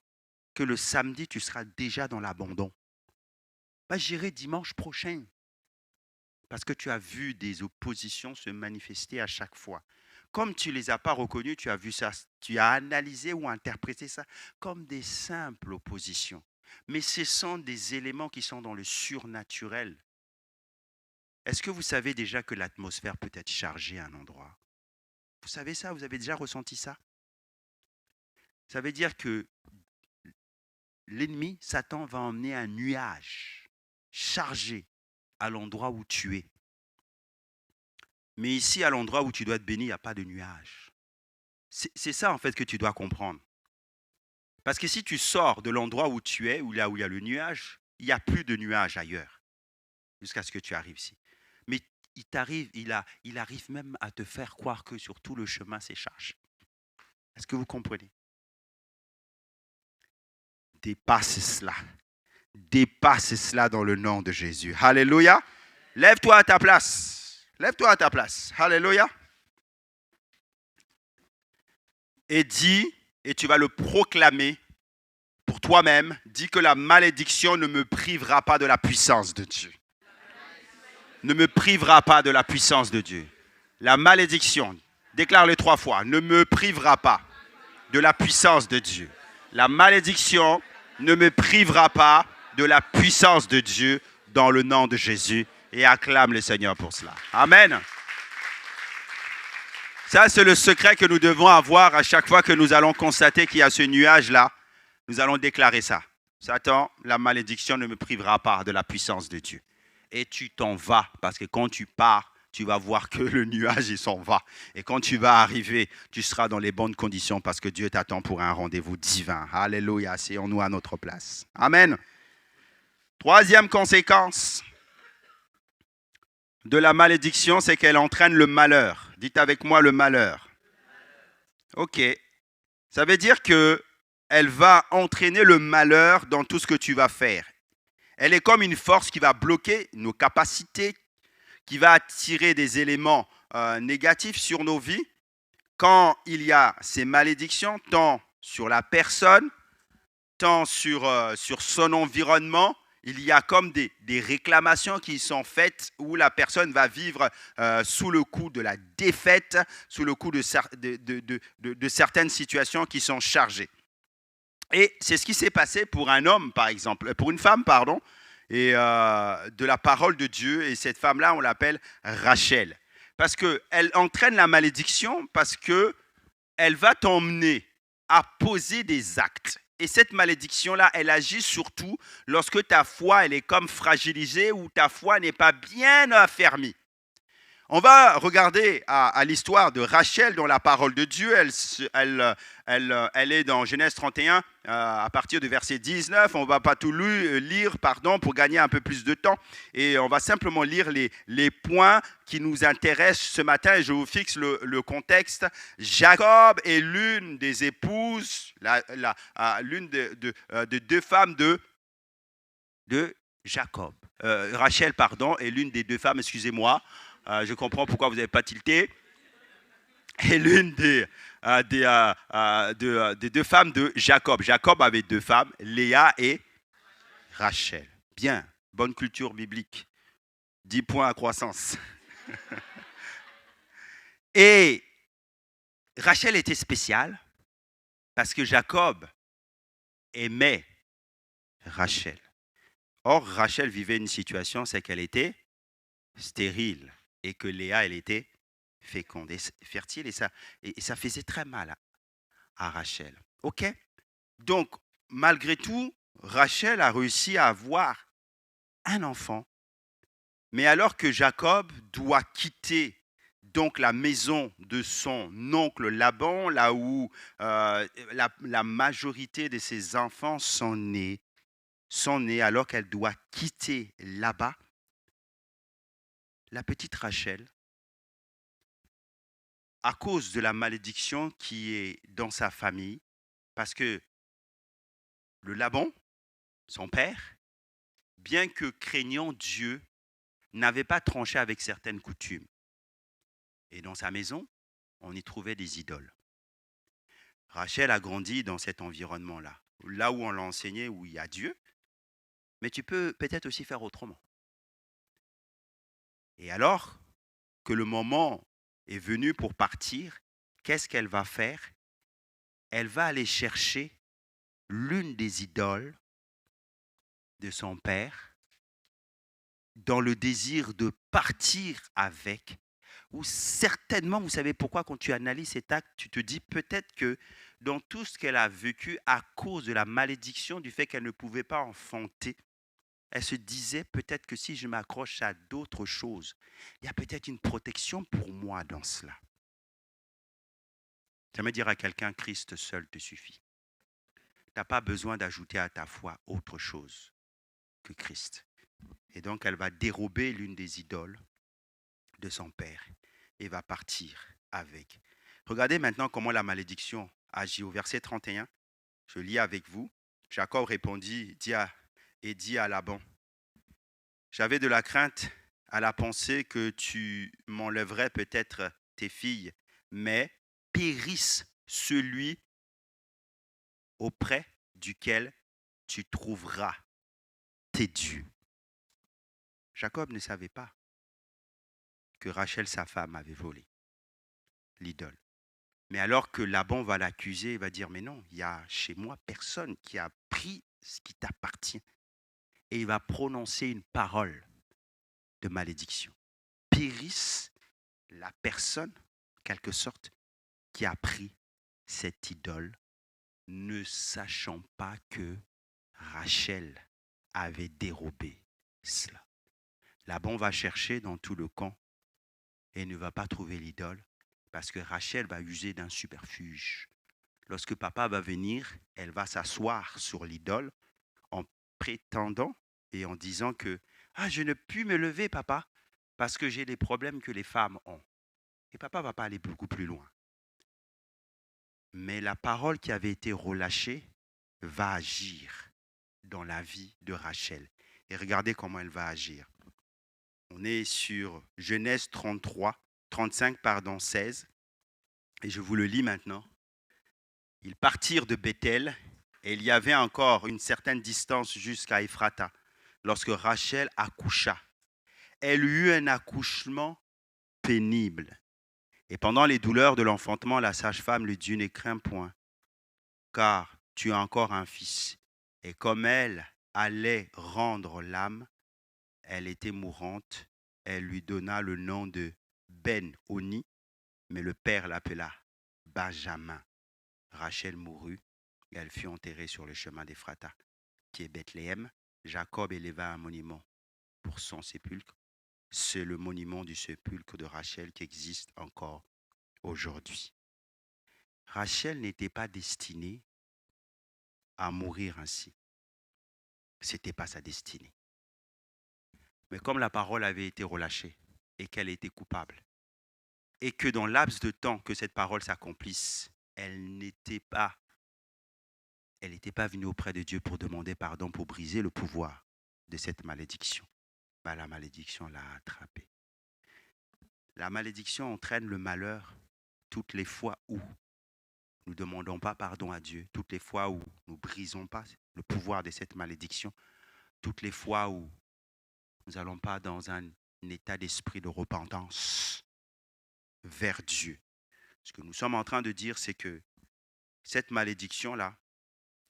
que le samedi, tu seras déjà dans l'abandon. J'irai dimanche prochain. Parce que tu as vu des oppositions se manifester à chaque fois. Comme tu ne les as pas reconnues, tu as vu ça, tu as analysé ou interprété ça comme des simples oppositions. Mais ce sont des éléments qui sont dans le surnaturel. Est-ce que vous savez déjà que l'atmosphère peut être chargée à un endroit? Vous savez ça? Vous avez déjà ressenti ça? Ça veut dire que l'ennemi, Satan, va emmener un nuage chargé à l'endroit où tu es. Mais ici, à l'endroit où tu dois être béni, il n'y a pas de nuage. C'est ça, en fait, que tu dois comprendre. Parce que si tu sors de l'endroit où tu es, ou là où il y a le nuage, il n'y a plus de nuage ailleurs, jusqu'à ce que tu arrives ici. Mais il arrive même à te faire croire que sur tout le chemin, c'est chargé. Est-ce que vous comprenez? Dépasse cela. Dépasse cela dans le nom de Jésus. Alléluia. Lève-toi à ta place. Lève-toi à ta place. Alléluia. Et dis, et tu vas le proclamer pour toi-même, dis que la malédiction ne me privera pas de la puissance de Dieu. Ne me privera pas de la puissance de Dieu. La malédiction, déclare-le 3 fois, ne me privera pas de la puissance de Dieu. La malédiction ne me privera pas de la puissance de Dieu dans le nom de Jésus et acclame le Seigneur pour cela. Amen. Ça, c'est le secret que nous devons avoir à chaque fois que nous allons constater qu'il y a ce nuage-là. Nous allons déclarer ça. Satan, la malédiction ne me privera pas de la puissance de Dieu. Et tu t'en vas, parce que quand tu pars, tu vas voir que le nuage, il s'en va. Et quand tu vas arriver, tu seras dans les bonnes conditions parce que Dieu t'attend pour un rendez-vous divin. Alléluia, asseyons-nous à notre place. Amen. Troisième conséquence de la malédiction, c'est qu'elle entraîne le malheur. Dites avec moi le malheur. Ok. Ça veut dire qu'elle va entraîner le malheur dans tout ce que tu vas faire. Elle est comme une force qui va bloquer nos capacités, qui va attirer des éléments négatifs sur nos vies. Quand il y a ces malédictions, tant sur la personne, tant sur son environnement, il y a comme des réclamations qui sont faites où la personne va vivre sous le coup de la défaite, sous le coup de certaines situations qui sont chargées. Et c'est ce qui s'est passé pour un homme, par exemple, pour une femme, pardon, et de la parole de Dieu. Et cette femme-là, on l'appelle Rachel. Parce qu'elle entraîne la malédiction, parce qu'elle va t'emmener à poser des actes. Et cette malédiction-là, elle agit surtout lorsque ta foi, elle est comme fragilisée ou ta foi n'est pas bien affermie. On va regarder à l'histoire de Rachel dans la parole de Dieu. Elle est dans Genèse 31 à partir du verset 19. On ne va pas tout lire pour gagner un peu plus de temps. Et on va simplement lire les points qui nous intéressent ce matin. Et je vous fixe le contexte. Jacob est l'une des épouses, l'une des deux femmes de Jacob. Rachel, pardon, est l'une des deux femmes, excusez-moi. Je comprends pourquoi vous n'avez pas tilté. Et l'une des deux femmes de Jacob. Jacob avait deux femmes, Léa et Rachel. Bien, bonne culture biblique. 10 points à croissance. Et Rachel était spéciale parce que Jacob aimait Rachel. Or, Rachel vivait une situation, c'est qu'elle était stérile. Et que Léa, elle était féconde et fertile. Et ça faisait très mal à Rachel. OK? Donc, malgré tout, Rachel a réussi à avoir un enfant. Mais alors que Jacob doit quitter donc la maison de son oncle Laban, là où la majorité de ses enfants sont nés, alors qu'elle doit quitter là-bas, la petite Rachel, à cause de la malédiction qui est dans sa famille, parce que le Laban, son père, bien que craignant Dieu, n'avait pas tranché avec certaines coutumes. Et dans sa maison, on y trouvait des idoles. Rachel a grandi dans cet environnement-là, là où on l'a enseigné, où il y a Dieu, mais tu peux peut-être aussi faire autrement. Et alors que le moment est venu pour partir, qu'est-ce qu'elle va faire? Elle va aller chercher l'une des idoles de son père dans le désir de partir avec, ou certainement, vous savez pourquoi, quand tu analyses cet acte, tu te dis peut-être que dans tout ce qu'elle a vécu à cause de la malédiction du fait qu'elle ne pouvait pas enfanter, elle se disait peut-être que si je m'accroche à d'autres choses, il y a peut-être une protection pour moi dans cela. J'aimerais dire à quelqu'un, Christ seul te suffit. Tu n'as pas besoin d'ajouter à ta foi autre chose que Christ. Et donc, elle va dérober l'une des idoles de son père et va partir avec. Regardez maintenant comment la malédiction agit. Au verset 31, je lis avec vous. Jacob répondit et dit à Laban, j'avais de la crainte à la pensée que tu m'enlèverais peut-être tes filles, mais périsse celui auprès duquel tu trouveras tes dieux. Jacob ne savait pas que Rachel, sa femme, avait volé l'idole. Mais alors que Laban va l'accuser, il va dire, mais non, il y a chez moi personne qui a pris ce qui t'appartient. et il va prononcer une parole de malédiction. Périsse la personne, en quelque sorte, qui a pris cette idole, ne sachant pas que Rachel avait dérobé cela. Laban va chercher dans tout le camp et ne va pas trouver l'idole parce que Rachel va user d'un subterfuge. Lorsque papa va venir, elle va s'asseoir sur l'idole en prétendant et en disant que « Ah, je ne puis me lever, papa, parce que j'ai des problèmes que les femmes ont. » Et papa ne va pas aller beaucoup plus loin. Mais la parole qui avait été relâchée va agir dans la vie de Rachel. Et regardez comment elle va agir. On est sur Genèse 35, 16. Et je vous le lis maintenant. Ils partirent de Bethel et il y avait encore une certaine distance jusqu'à Ephrata lorsque Rachel accoucha. Elle eut un accouchement pénible. Et pendant les douleurs de l'enfantement, la sage-femme lui dit « Ne crains point, car tu as encore un fils. » Et comme elle allait rendre l'âme, elle était mourante. Elle lui donna le nom de Ben-Oni, mais le père l'appela Benjamin. Rachel mourut et elle fut enterrée sur le chemin d'Ephrata, qui est Bethléem. Jacob éleva un monument pour son sépulcre. C'est le monument du sépulcre de Rachel qui existe encore aujourd'hui. Rachel n'était pas destinée à mourir ainsi. Ce n'était pas sa destinée. Mais comme la parole avait été relâchée et qu'elle était coupable, et que dans le laps de temps que cette parole s'accomplisse, elle n'était pas venue auprès de Dieu pour demander pardon, pour briser le pouvoir de cette malédiction. La malédiction l'a attrapée. La malédiction entraîne le malheur toutes les fois où nous ne demandons pas pardon à Dieu, toutes les fois où nous ne brisons pas le pouvoir de cette malédiction, toutes les fois où nous n'allons pas dans un état d'esprit de repentance vers Dieu. Ce que nous sommes en train de dire, c'est que cette malédiction-là,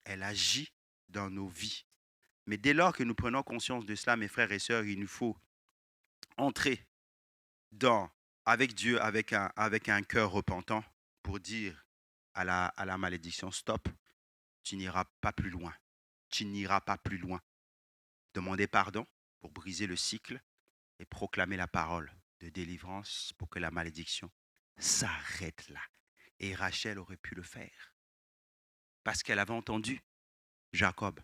elle agit dans nos vies. Mais dès lors que nous prenons conscience de cela, mes frères et sœurs, il nous faut entrer avec Dieu, avec un cœur repentant pour dire à la malédiction, stop, tu n'iras pas plus loin. Tu n'iras pas plus loin. Demandez pardon pour briser le cycle et proclamer la parole de délivrance pour que la malédiction s'arrête là. Et Rachel aurait pu le faire parce qu'elle avait entendu Jacob.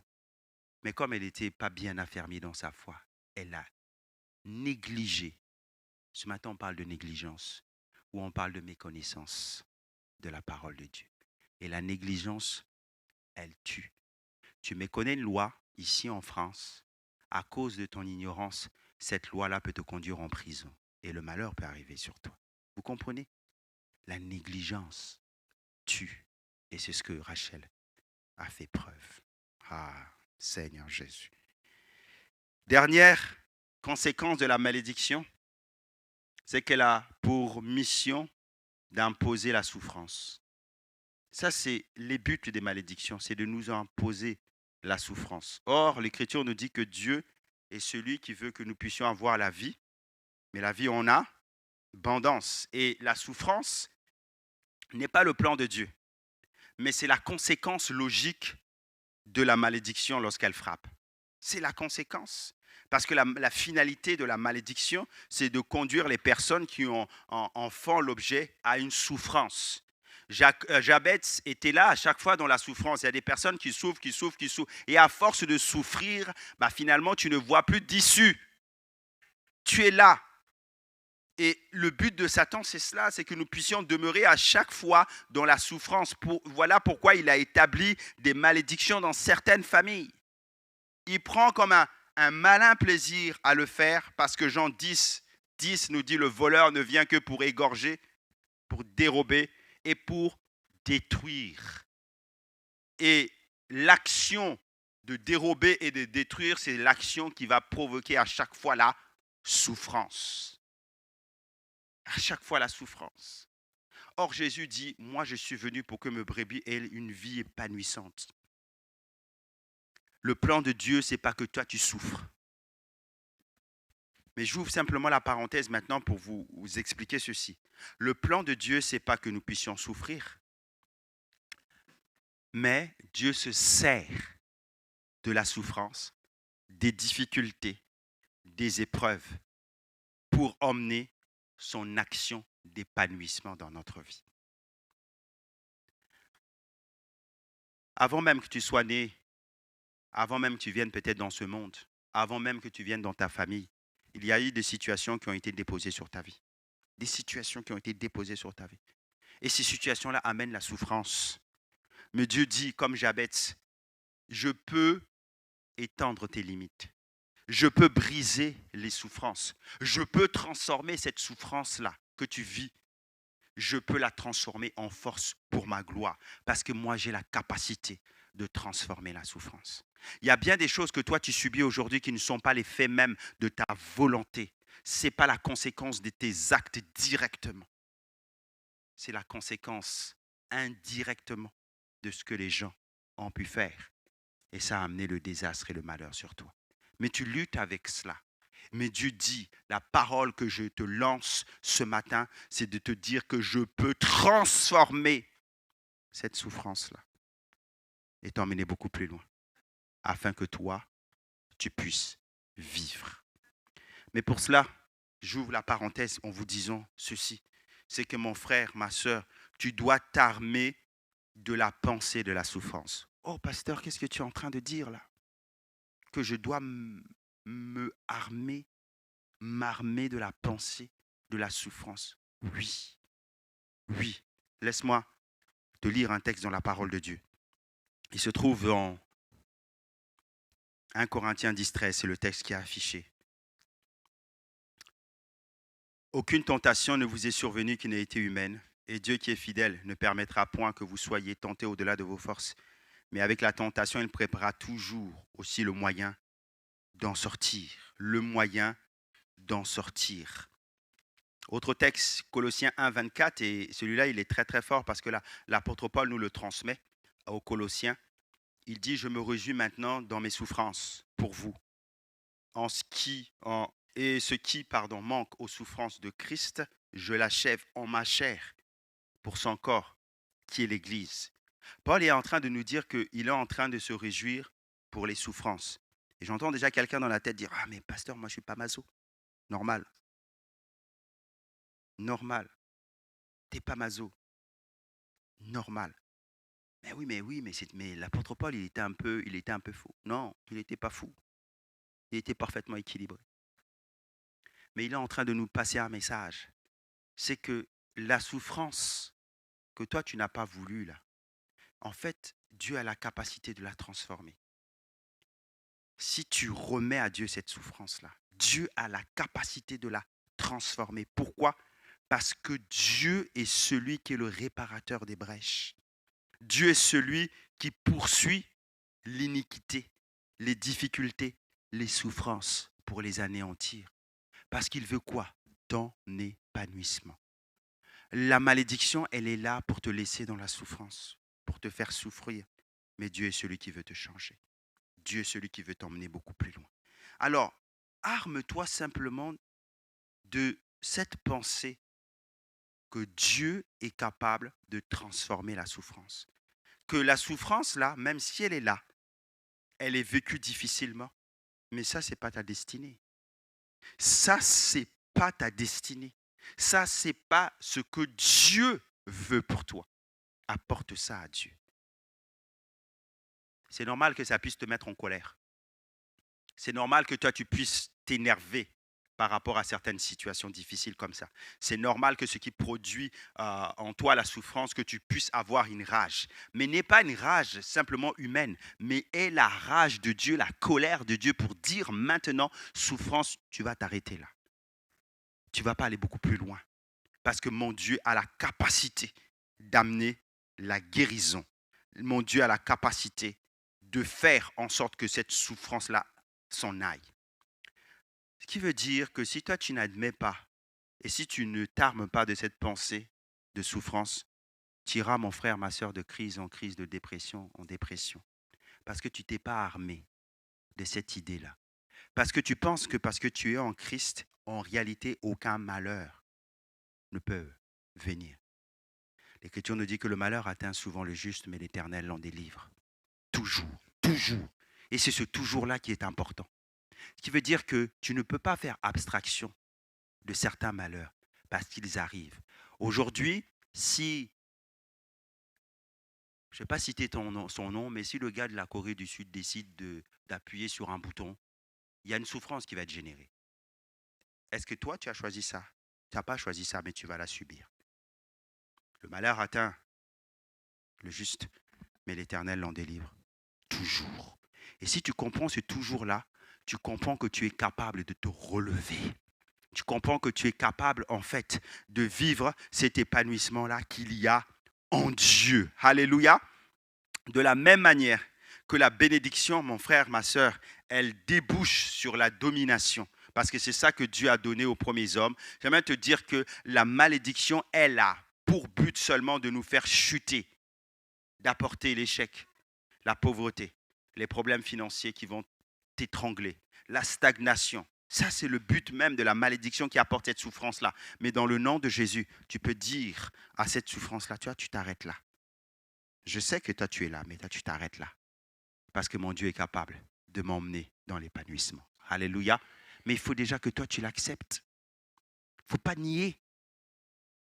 Mais comme elle n'était pas bien affermie dans sa foi, elle a négligé. Ce matin, on parle de négligence ou on parle de méconnaissance de la parole de Dieu. Et la négligence, elle tue. Tu méconnais une loi ici en France, à cause de ton ignorance, cette loi-là peut te conduire en prison et le malheur peut arriver sur toi. Vous comprenez? La négligence tue. Et c'est ce que Rachel a fait preuve. Ah, Seigneur Jésus. Dernière conséquence de la malédiction, c'est qu'elle a pour mission d'imposer la souffrance. Ça, c'est les buts des malédictions, c'est de nous imposer la souffrance. Or, l'Écriture nous dit que Dieu est celui qui veut que nous puissions avoir la vie, mais la vie en a abondance. Et la souffrance n'est pas le plan de Dieu, mais c'est la conséquence logique de la malédiction lorsqu'elle frappe. C'est la conséquence. Parce que la finalité de la malédiction, c'est de conduire les personnes qui en font l'objet à une souffrance. Jabez était là à chaque fois dans la souffrance. Il y a des personnes qui souffrent. Et à force de souffrir, finalement, tu ne vois plus d'issue. Tu es là. Et le but de Satan, c'est cela, c'est que nous puissions demeurer à chaque fois dans la souffrance. Voilà pourquoi il a établi des malédictions dans certaines familles. Il prend comme un malin plaisir à le faire parce que Jean 10 nous dit le voleur ne vient que pour égorger, pour dérober et pour détruire. Et l'action de dérober et de détruire, c'est l'action qui va provoquer à chaque fois la souffrance. À chaque fois la souffrance. Or Jésus dit, moi je suis venu pour que mes brebis aient une vie épanouissante. Le plan de Dieu, ce n'est pas que toi, tu souffres. Mais j'ouvre simplement la parenthèse maintenant pour vous expliquer ceci. Le plan de Dieu, ce n'est pas que nous puissions souffrir, mais Dieu se sert de la souffrance, des difficultés, des épreuves pour emmener son action d'épanouissement dans notre vie. Avant même que tu sois né, avant même que tu viennes peut-être dans ce monde, avant même que tu viennes dans ta famille, il y a eu des situations qui ont été déposées sur ta vie. Des situations qui ont été déposées sur ta vie. Et ces situations-là amènent la souffrance. Mais Dieu dit, comme Jabez, je peux étendre tes limites. Je peux briser les souffrances. Je peux transformer cette souffrance-là que tu vis. Je peux la transformer en force pour ma gloire. Parce que moi, j'ai la capacité de transformer la souffrance. Il y a bien des choses que toi, tu subis aujourd'hui qui ne sont pas les faits même de ta volonté. Ce n'est pas la conséquence de tes actes directement. C'est la conséquence indirectement de ce que les gens ont pu faire. Et ça a amené le désastre et le malheur sur toi. Mais tu luttes avec cela. Mais Dieu dit, la parole que je te lance ce matin, c'est de te dire que je peux transformer cette souffrance-là et t'emmener beaucoup plus loin, afin que toi, tu puisses vivre. Mais pour cela, j'ouvre la parenthèse en vous disant ceci, c'est que mon frère, ma soeur, tu dois t'armer de la pensée de la souffrance. Oh, pasteur, qu'est-ce que tu es en train de dire là? Que je dois m'armer de la pensée de la souffrance. Oui, oui. Laisse-moi te lire un texte dans la parole de Dieu. Il se trouve en 1 Corinthiens 10, 13, c'est le texte qui est affiché. Aucune tentation ne vous est survenue qui n'ait été humaine, et Dieu qui est fidèle ne permettra point que vous soyez tentés au-delà de vos forces. Mais avec la tentation, il préparera toujours aussi le moyen d'en sortir. Le moyen d'en sortir. Autre texte, Colossiens 1, 24, et celui-là, il est très très fort parce que l'apôtre Paul nous le transmet aux Colossiens. Il dit, je me réjouis maintenant dans mes souffrances pour vous, et ce qui manque aux souffrances de Christ, je l'achève en ma chair pour son corps, qui est l'Église. Paul est en train de nous dire qu'il est en train de se réjouir pour les souffrances. Et j'entends déjà quelqu'un dans la tête dire, ah mais pasteur, moi je suis pas maso. Normal. Normal. T'es pas maso. Normal. Mais oui, mais l'apôtre Paul, il était un peu fou. Non, il n'était pas fou. Il était parfaitement équilibré. Mais il est en train de nous passer un message. C'est que la souffrance que toi, tu n'as pas voulu, là, en fait, Dieu a la capacité de la transformer. Si tu remets à Dieu cette souffrance-là, Dieu a la capacité de la transformer. Pourquoi? Parce que Dieu est celui qui est le réparateur des brèches. Dieu est celui qui poursuit l'iniquité, les difficultés, les souffrances pour les anéantir. Parce qu'il veut quoi? Ton épanouissement. La malédiction, elle est là pour te laisser dans la souffrance, pour te faire souffrir. Mais Dieu est celui qui veut te changer. Dieu est celui qui veut t'emmener beaucoup plus loin. Alors, arme-toi simplement de cette pensée que Dieu est capable de transformer la souffrance. Que la souffrance, là, même si elle est là, elle est vécue difficilement, mais ça, ce n'est pas ta destinée. Ça, ce n'est pas ta destinée. Ça, ce n'est pas ce que Dieu veut pour toi. Apporte ça à Dieu. C'est normal que ça puisse te mettre en colère. C'est normal que toi, tu puisses t'énerver par rapport à certaines situations difficiles comme ça. C'est normal que ce qui produit en toi la souffrance, que tu puisses avoir une rage. Mais n'est pas une rage simplement humaine, mais est la rage de Dieu, la colère de Dieu pour dire maintenant, souffrance, tu vas t'arrêter là. Tu ne vas pas aller beaucoup plus loin. Parce que mon Dieu a la capacité d'amener la guérison. Mon Dieu a la capacité de faire en sorte que cette souffrance-là s'en aille. Ce qui veut dire que si toi tu n'admets pas et si tu ne t'armes pas de cette pensée de souffrance, tu iras, mon frère, ma soeur, de crise en crise, de dépression en dépression. Parce que tu ne t'es pas armé de cette idée-là. Parce que tu penses que parce que tu es en Christ, en réalité, aucun malheur ne peut venir. L'Écriture nous dit que le malheur atteint souvent le juste, mais l'Éternel l'en délivre. Toujours, toujours. Et c'est ce toujours-là qui est important. Ce qui veut dire que tu ne peux pas faire abstraction de certains malheurs parce qu'ils arrivent. Aujourd'hui, si, je ne sais pas citer son nom, mais si le gars de la Corée du Sud décide d'appuyer sur un bouton, il y a une souffrance qui va être générée. Est-ce que toi, tu as choisi ça? Tu n'as pas choisi ça, mais tu vas la subir. Le malheur atteint le juste, mais l'Éternel l'en délivre toujours. Et si tu comprends ce toujours-là, tu comprends que tu es capable de te relever. Tu comprends que tu es capable, en fait, de vivre cet épanouissement-là qu'il y a en Dieu. Alléluia. De la même manière que la bénédiction, mon frère, ma sœur, elle débouche sur la domination. Parce que c'est ça que Dieu a donné aux premiers hommes. J'aimerais te dire que la malédiction, elle a pour but seulement de nous faire chuter, d'apporter l'échec, la pauvreté, les problèmes financiers qui vont t'étrangler, la stagnation. Ça, c'est le but même de la malédiction qui apporte cette souffrance-là. Mais dans le nom de Jésus, tu peux dire à cette souffrance-là, tu vois, tu t'arrêtes là. Je sais que toi, tu es là, mais toi, tu t'arrêtes là. Parce que mon Dieu est capable de m'emmener dans l'épanouissement. Alléluia. Mais il faut déjà que toi, tu l'acceptes. Il ne faut pas nier.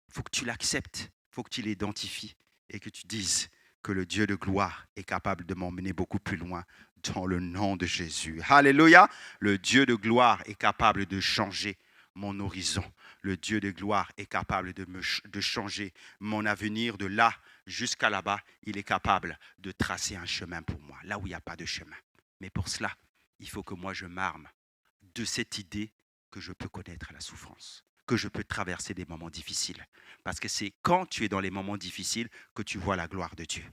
Il faut que tu l'acceptes. Il faut que tu l'identifies et que tu dises que le Dieu de gloire est capable de m'emmener beaucoup plus loin dans le nom de Jésus. Alléluia. Le Dieu de gloire est capable de changer mon horizon. Le Dieu de gloire est capable de changer mon avenir de là jusqu'à là-bas. Il est capable de tracer un chemin pour moi, là où il n'y a pas de chemin. Mais pour cela, il faut que moi je m'arme de cette idée que je peux connaître la souffrance, que je peux traverser des moments difficiles. Parce que c'est quand tu es dans les moments difficiles que tu vois la gloire de Dieu.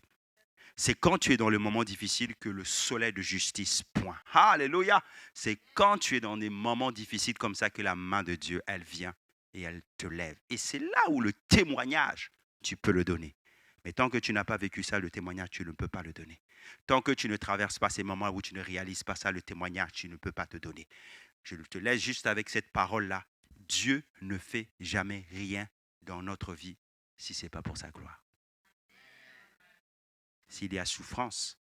C'est quand tu es dans le moment difficile que le soleil de justice pointe. Alléluia. C'est quand tu es dans des moments difficiles comme ça que la main de Dieu, elle vient et elle te lève. Et c'est là où le témoignage, tu peux le donner. Mais tant que tu n'as pas vécu ça, le témoignage, tu ne peux pas le donner. Tant que tu ne traverses pas ces moments où tu ne réalises pas ça, le témoignage, tu ne peux pas te donner. Je te laisse juste avec cette parole-là. Dieu ne fait jamais rien dans notre vie si ce n'est pas pour sa gloire. S'il y a souffrance,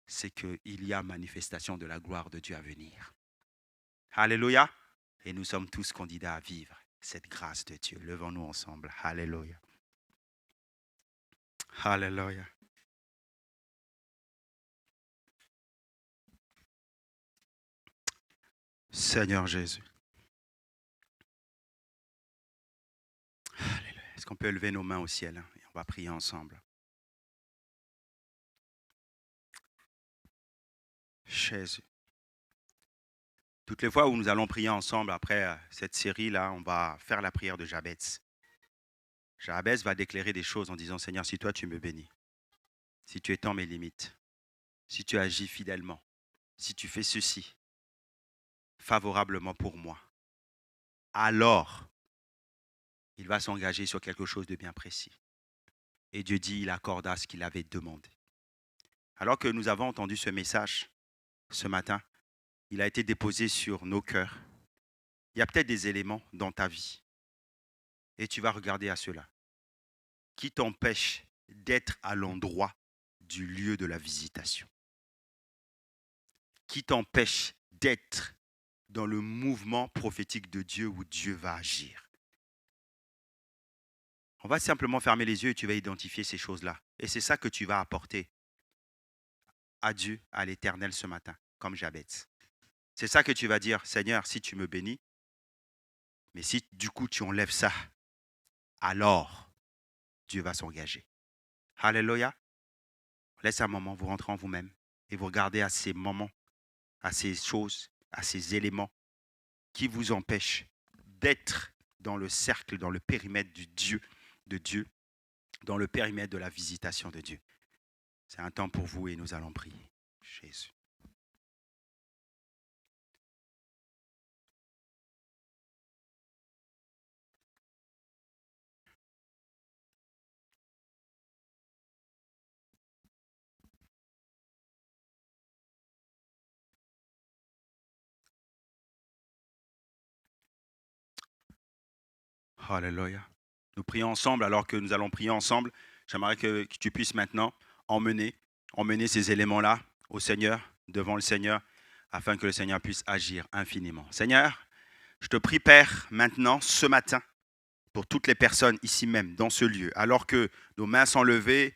c'est qu'il y a manifestation de la gloire de Dieu à venir. Alléluia. Et nous sommes tous candidats à vivre cette grâce de Dieu. Levons-nous ensemble. Alléluia. Alléluia. Seigneur Jésus. Alléluia. Est-ce qu'on peut lever nos mains au ciel et on va prier ensemble. Jésus. Toutes les fois où nous allons prier ensemble après cette série-là, on va faire la prière de Jabez. Jabez va déclarer des choses en disant, Seigneur, si toi tu me bénis, si tu étends mes limites, si tu agis fidèlement, si tu fais ceci favorablement pour moi, alors il va s'engager sur quelque chose de bien précis. Et Dieu dit, il accorda ce qu'il avait demandé. Alors que nous avons entendu ce message ce matin, il a été déposé sur nos cœurs. Il y a peut-être des éléments dans ta vie et tu vas regarder à cela qui t'empêche d'être à l'endroit du lieu de la visitation, qui t'empêche d'être dans le mouvement prophétique de Dieu où Dieu va agir. On va simplement fermer les yeux et tu vas identifier ces choses-là. Et c'est ça que tu vas apporter à Dieu, à l'Éternel ce matin, comme Jabez. C'est ça que tu vas dire, Seigneur, si tu me bénis, mais si du coup tu enlèves ça, alors Dieu va s'engager. Alléluia. Laisse un moment, vous rentrez en vous-même et vous regardez à ces moments, à ces choses, à ces éléments qui vous empêchent d'être dans le cercle, dans le périmètre de Dieu, dans le périmètre de la visitation de Dieu. C'est un temps pour vous et nous allons prier. Jésus. Alléluia. Nous prions ensemble. Alors que nous allons prier ensemble, j'aimerais que tu puisses maintenant emmener ces éléments-là au Seigneur, devant le Seigneur, afin que le Seigneur puisse agir infiniment. Seigneur, je te prie, Père, maintenant, ce matin, pour toutes les personnes ici même, dans ce lieu, alors que nos mains sont levées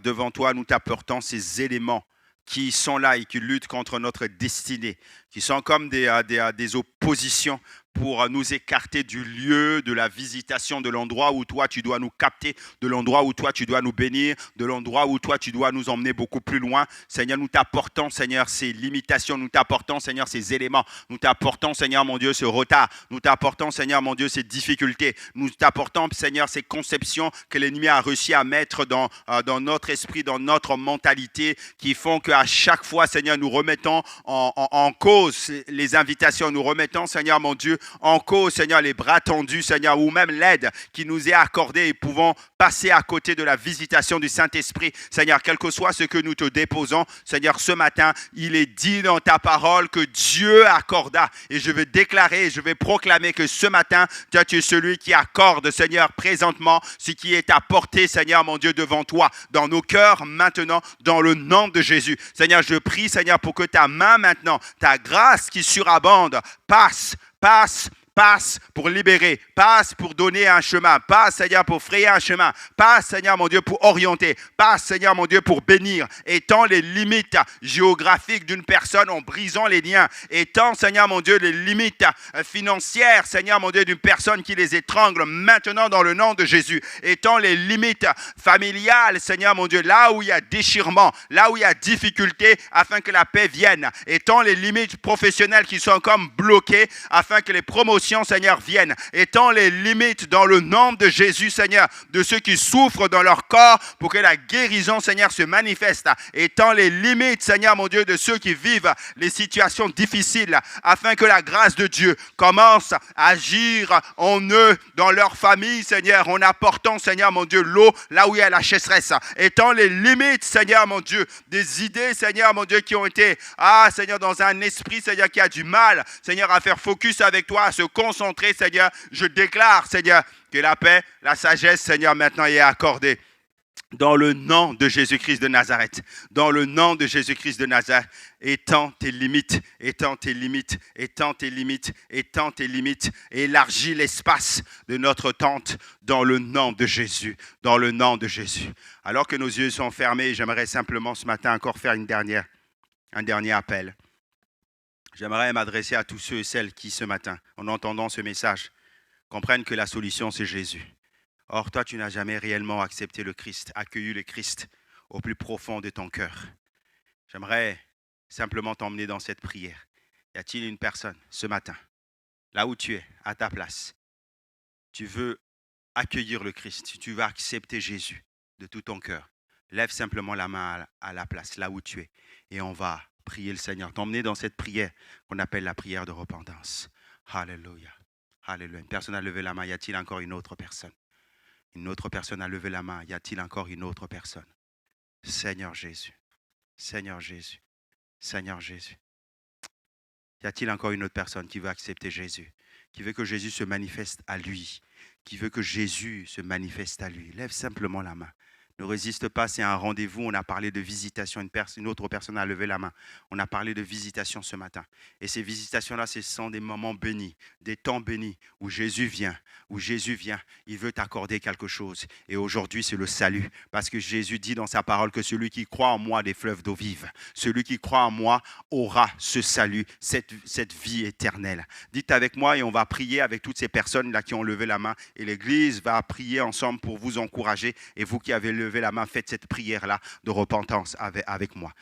devant toi, nous t'apportons ces éléments qui sont là et qui luttent contre notre destinée, qui sont comme des oppositions pour nous écarter du lieu, de la visitation, de l'endroit où toi tu dois nous capter, de l'endroit où toi tu dois nous bénir, de l'endroit où toi tu dois nous emmener beaucoup plus loin. Seigneur, nous t'apportons, Seigneur, ces limitations, nous t'apportons, Seigneur, ces éléments, nous t'apportons, Seigneur, mon Dieu, ce retard, nous t'apportons, Seigneur, mon Dieu, ces difficultés, nous t'apportons, Seigneur, ces conceptions que l'ennemi a réussi à mettre dans notre esprit, dans notre mentalité, qui font qu'à chaque fois, Seigneur, nous remettons en cause les invitations, nous remettons, Seigneur, mon Dieu, en cause, Seigneur, les bras tendus, Seigneur, ou même l'aide qui nous est accordée et pouvons passer à côté de la visitation du Saint-Esprit. Seigneur, quel que soit ce que nous te déposons, Seigneur, ce matin, il est dit dans ta parole que Dieu accorda. Et je vais déclarer, je vais proclamer que ce matin, toi, tu es celui qui accorde, Seigneur, présentement, ce qui est à portée, Seigneur, mon Dieu, devant toi, dans nos cœurs, maintenant, dans le nom de Jésus. Seigneur, je prie, Seigneur, pour que ta main maintenant, ta grâce qui surabonde, passe pour libérer, passe pour donner un chemin, passe, Seigneur, pour frayer un chemin, passe, Seigneur, mon Dieu, pour orienter, passe, Seigneur, mon Dieu, pour bénir, étends les limites géographiques d'une personne en brisant les liens, étends, Seigneur, mon Dieu, les limites financières, Seigneur, mon Dieu, d'une personne qui les étrangle maintenant dans le nom de Jésus, étends les limites familiales, Seigneur, mon Dieu, là où il y a déchirement, là où il y a difficulté, afin que la paix vienne, étends les limites professionnelles qui sont comme bloquées, afin que les promotions, Seigneur, viennent. Étends les limites dans le nom de Jésus, Seigneur, de ceux qui souffrent dans leur corps pour que la guérison, Seigneur, se manifeste. Étends les limites, Seigneur, mon Dieu, de ceux qui vivent les situations difficiles, afin que la grâce de Dieu commence à agir en eux, dans leur famille, Seigneur, en apportant, Seigneur, mon Dieu, l'eau là où il y a la sécheresse. Étends les limites, Seigneur, mon Dieu, des idées, Seigneur, mon Dieu, qui ont été, Seigneur, dans un esprit, Seigneur, qui a du mal, Seigneur, à faire focus avec toi, à se concentrer, Seigneur. Je déclare, Seigneur, que la paix, la sagesse, Seigneur, maintenant est accordée. Dans le nom de Jésus-Christ de Nazareth, dans le nom de Jésus-Christ de Nazareth, étends tes limites, étends tes limites, étends tes limites, étends tes limites, élargis l'espace de notre tente dans le nom de Jésus, dans le nom de Jésus. Alors que nos yeux sont fermés, j'aimerais simplement ce matin encore faire un dernier appel. J'aimerais m'adresser à tous ceux et celles qui, ce matin, en entendant ce message, comprennent que la solution, c'est Jésus. Or, toi, tu n'as jamais réellement accepté le Christ, accueilli le Christ au plus profond de ton cœur. J'aimerais simplement t'emmener dans cette prière. Y a-t-il une personne, ce matin, là où tu es, à ta place, tu veux accueillir le Christ, tu veux accepter Jésus de tout ton cœur, lève simplement la main à la place, là où tu es, et on va prier le Seigneur, t'emmener dans cette prière qu'on appelle la prière de repentance. Alléluia. Alléluia. Une personne a levé la main. Y a-t-il encore une autre personne? Une autre personne a levé la main. Y a-t-il encore une autre personne? Seigneur Jésus. Seigneur Jésus. Seigneur Jésus. Y a-t-il encore une autre personne qui veut accepter Jésus? Qui veut que Jésus se manifeste à lui? Qui veut que Jésus se manifeste à lui? Lève simplement la main. Ne résiste pas, c'est un rendez-vous. On a parlé de visitation. Une autre personne a levé la main. On a parlé de visitation ce matin. Et ces visitations-là, ce sont des moments bénis, des temps bénis où Jésus vient. Il veut t'accorder quelque chose. Et aujourd'hui, c'est le salut. Parce que Jésus dit dans sa parole que celui qui croit en moi, des fleuves d'eau vive. Celui qui croit en moi aura ce salut, cette vie éternelle. Dites avec moi et on va prier avec toutes ces personnes-là qui ont levé la main. Et l'Église va prier ensemble pour vous encourager. Et vous qui avez levé la main, faites cette prière-là de repentance avec moi.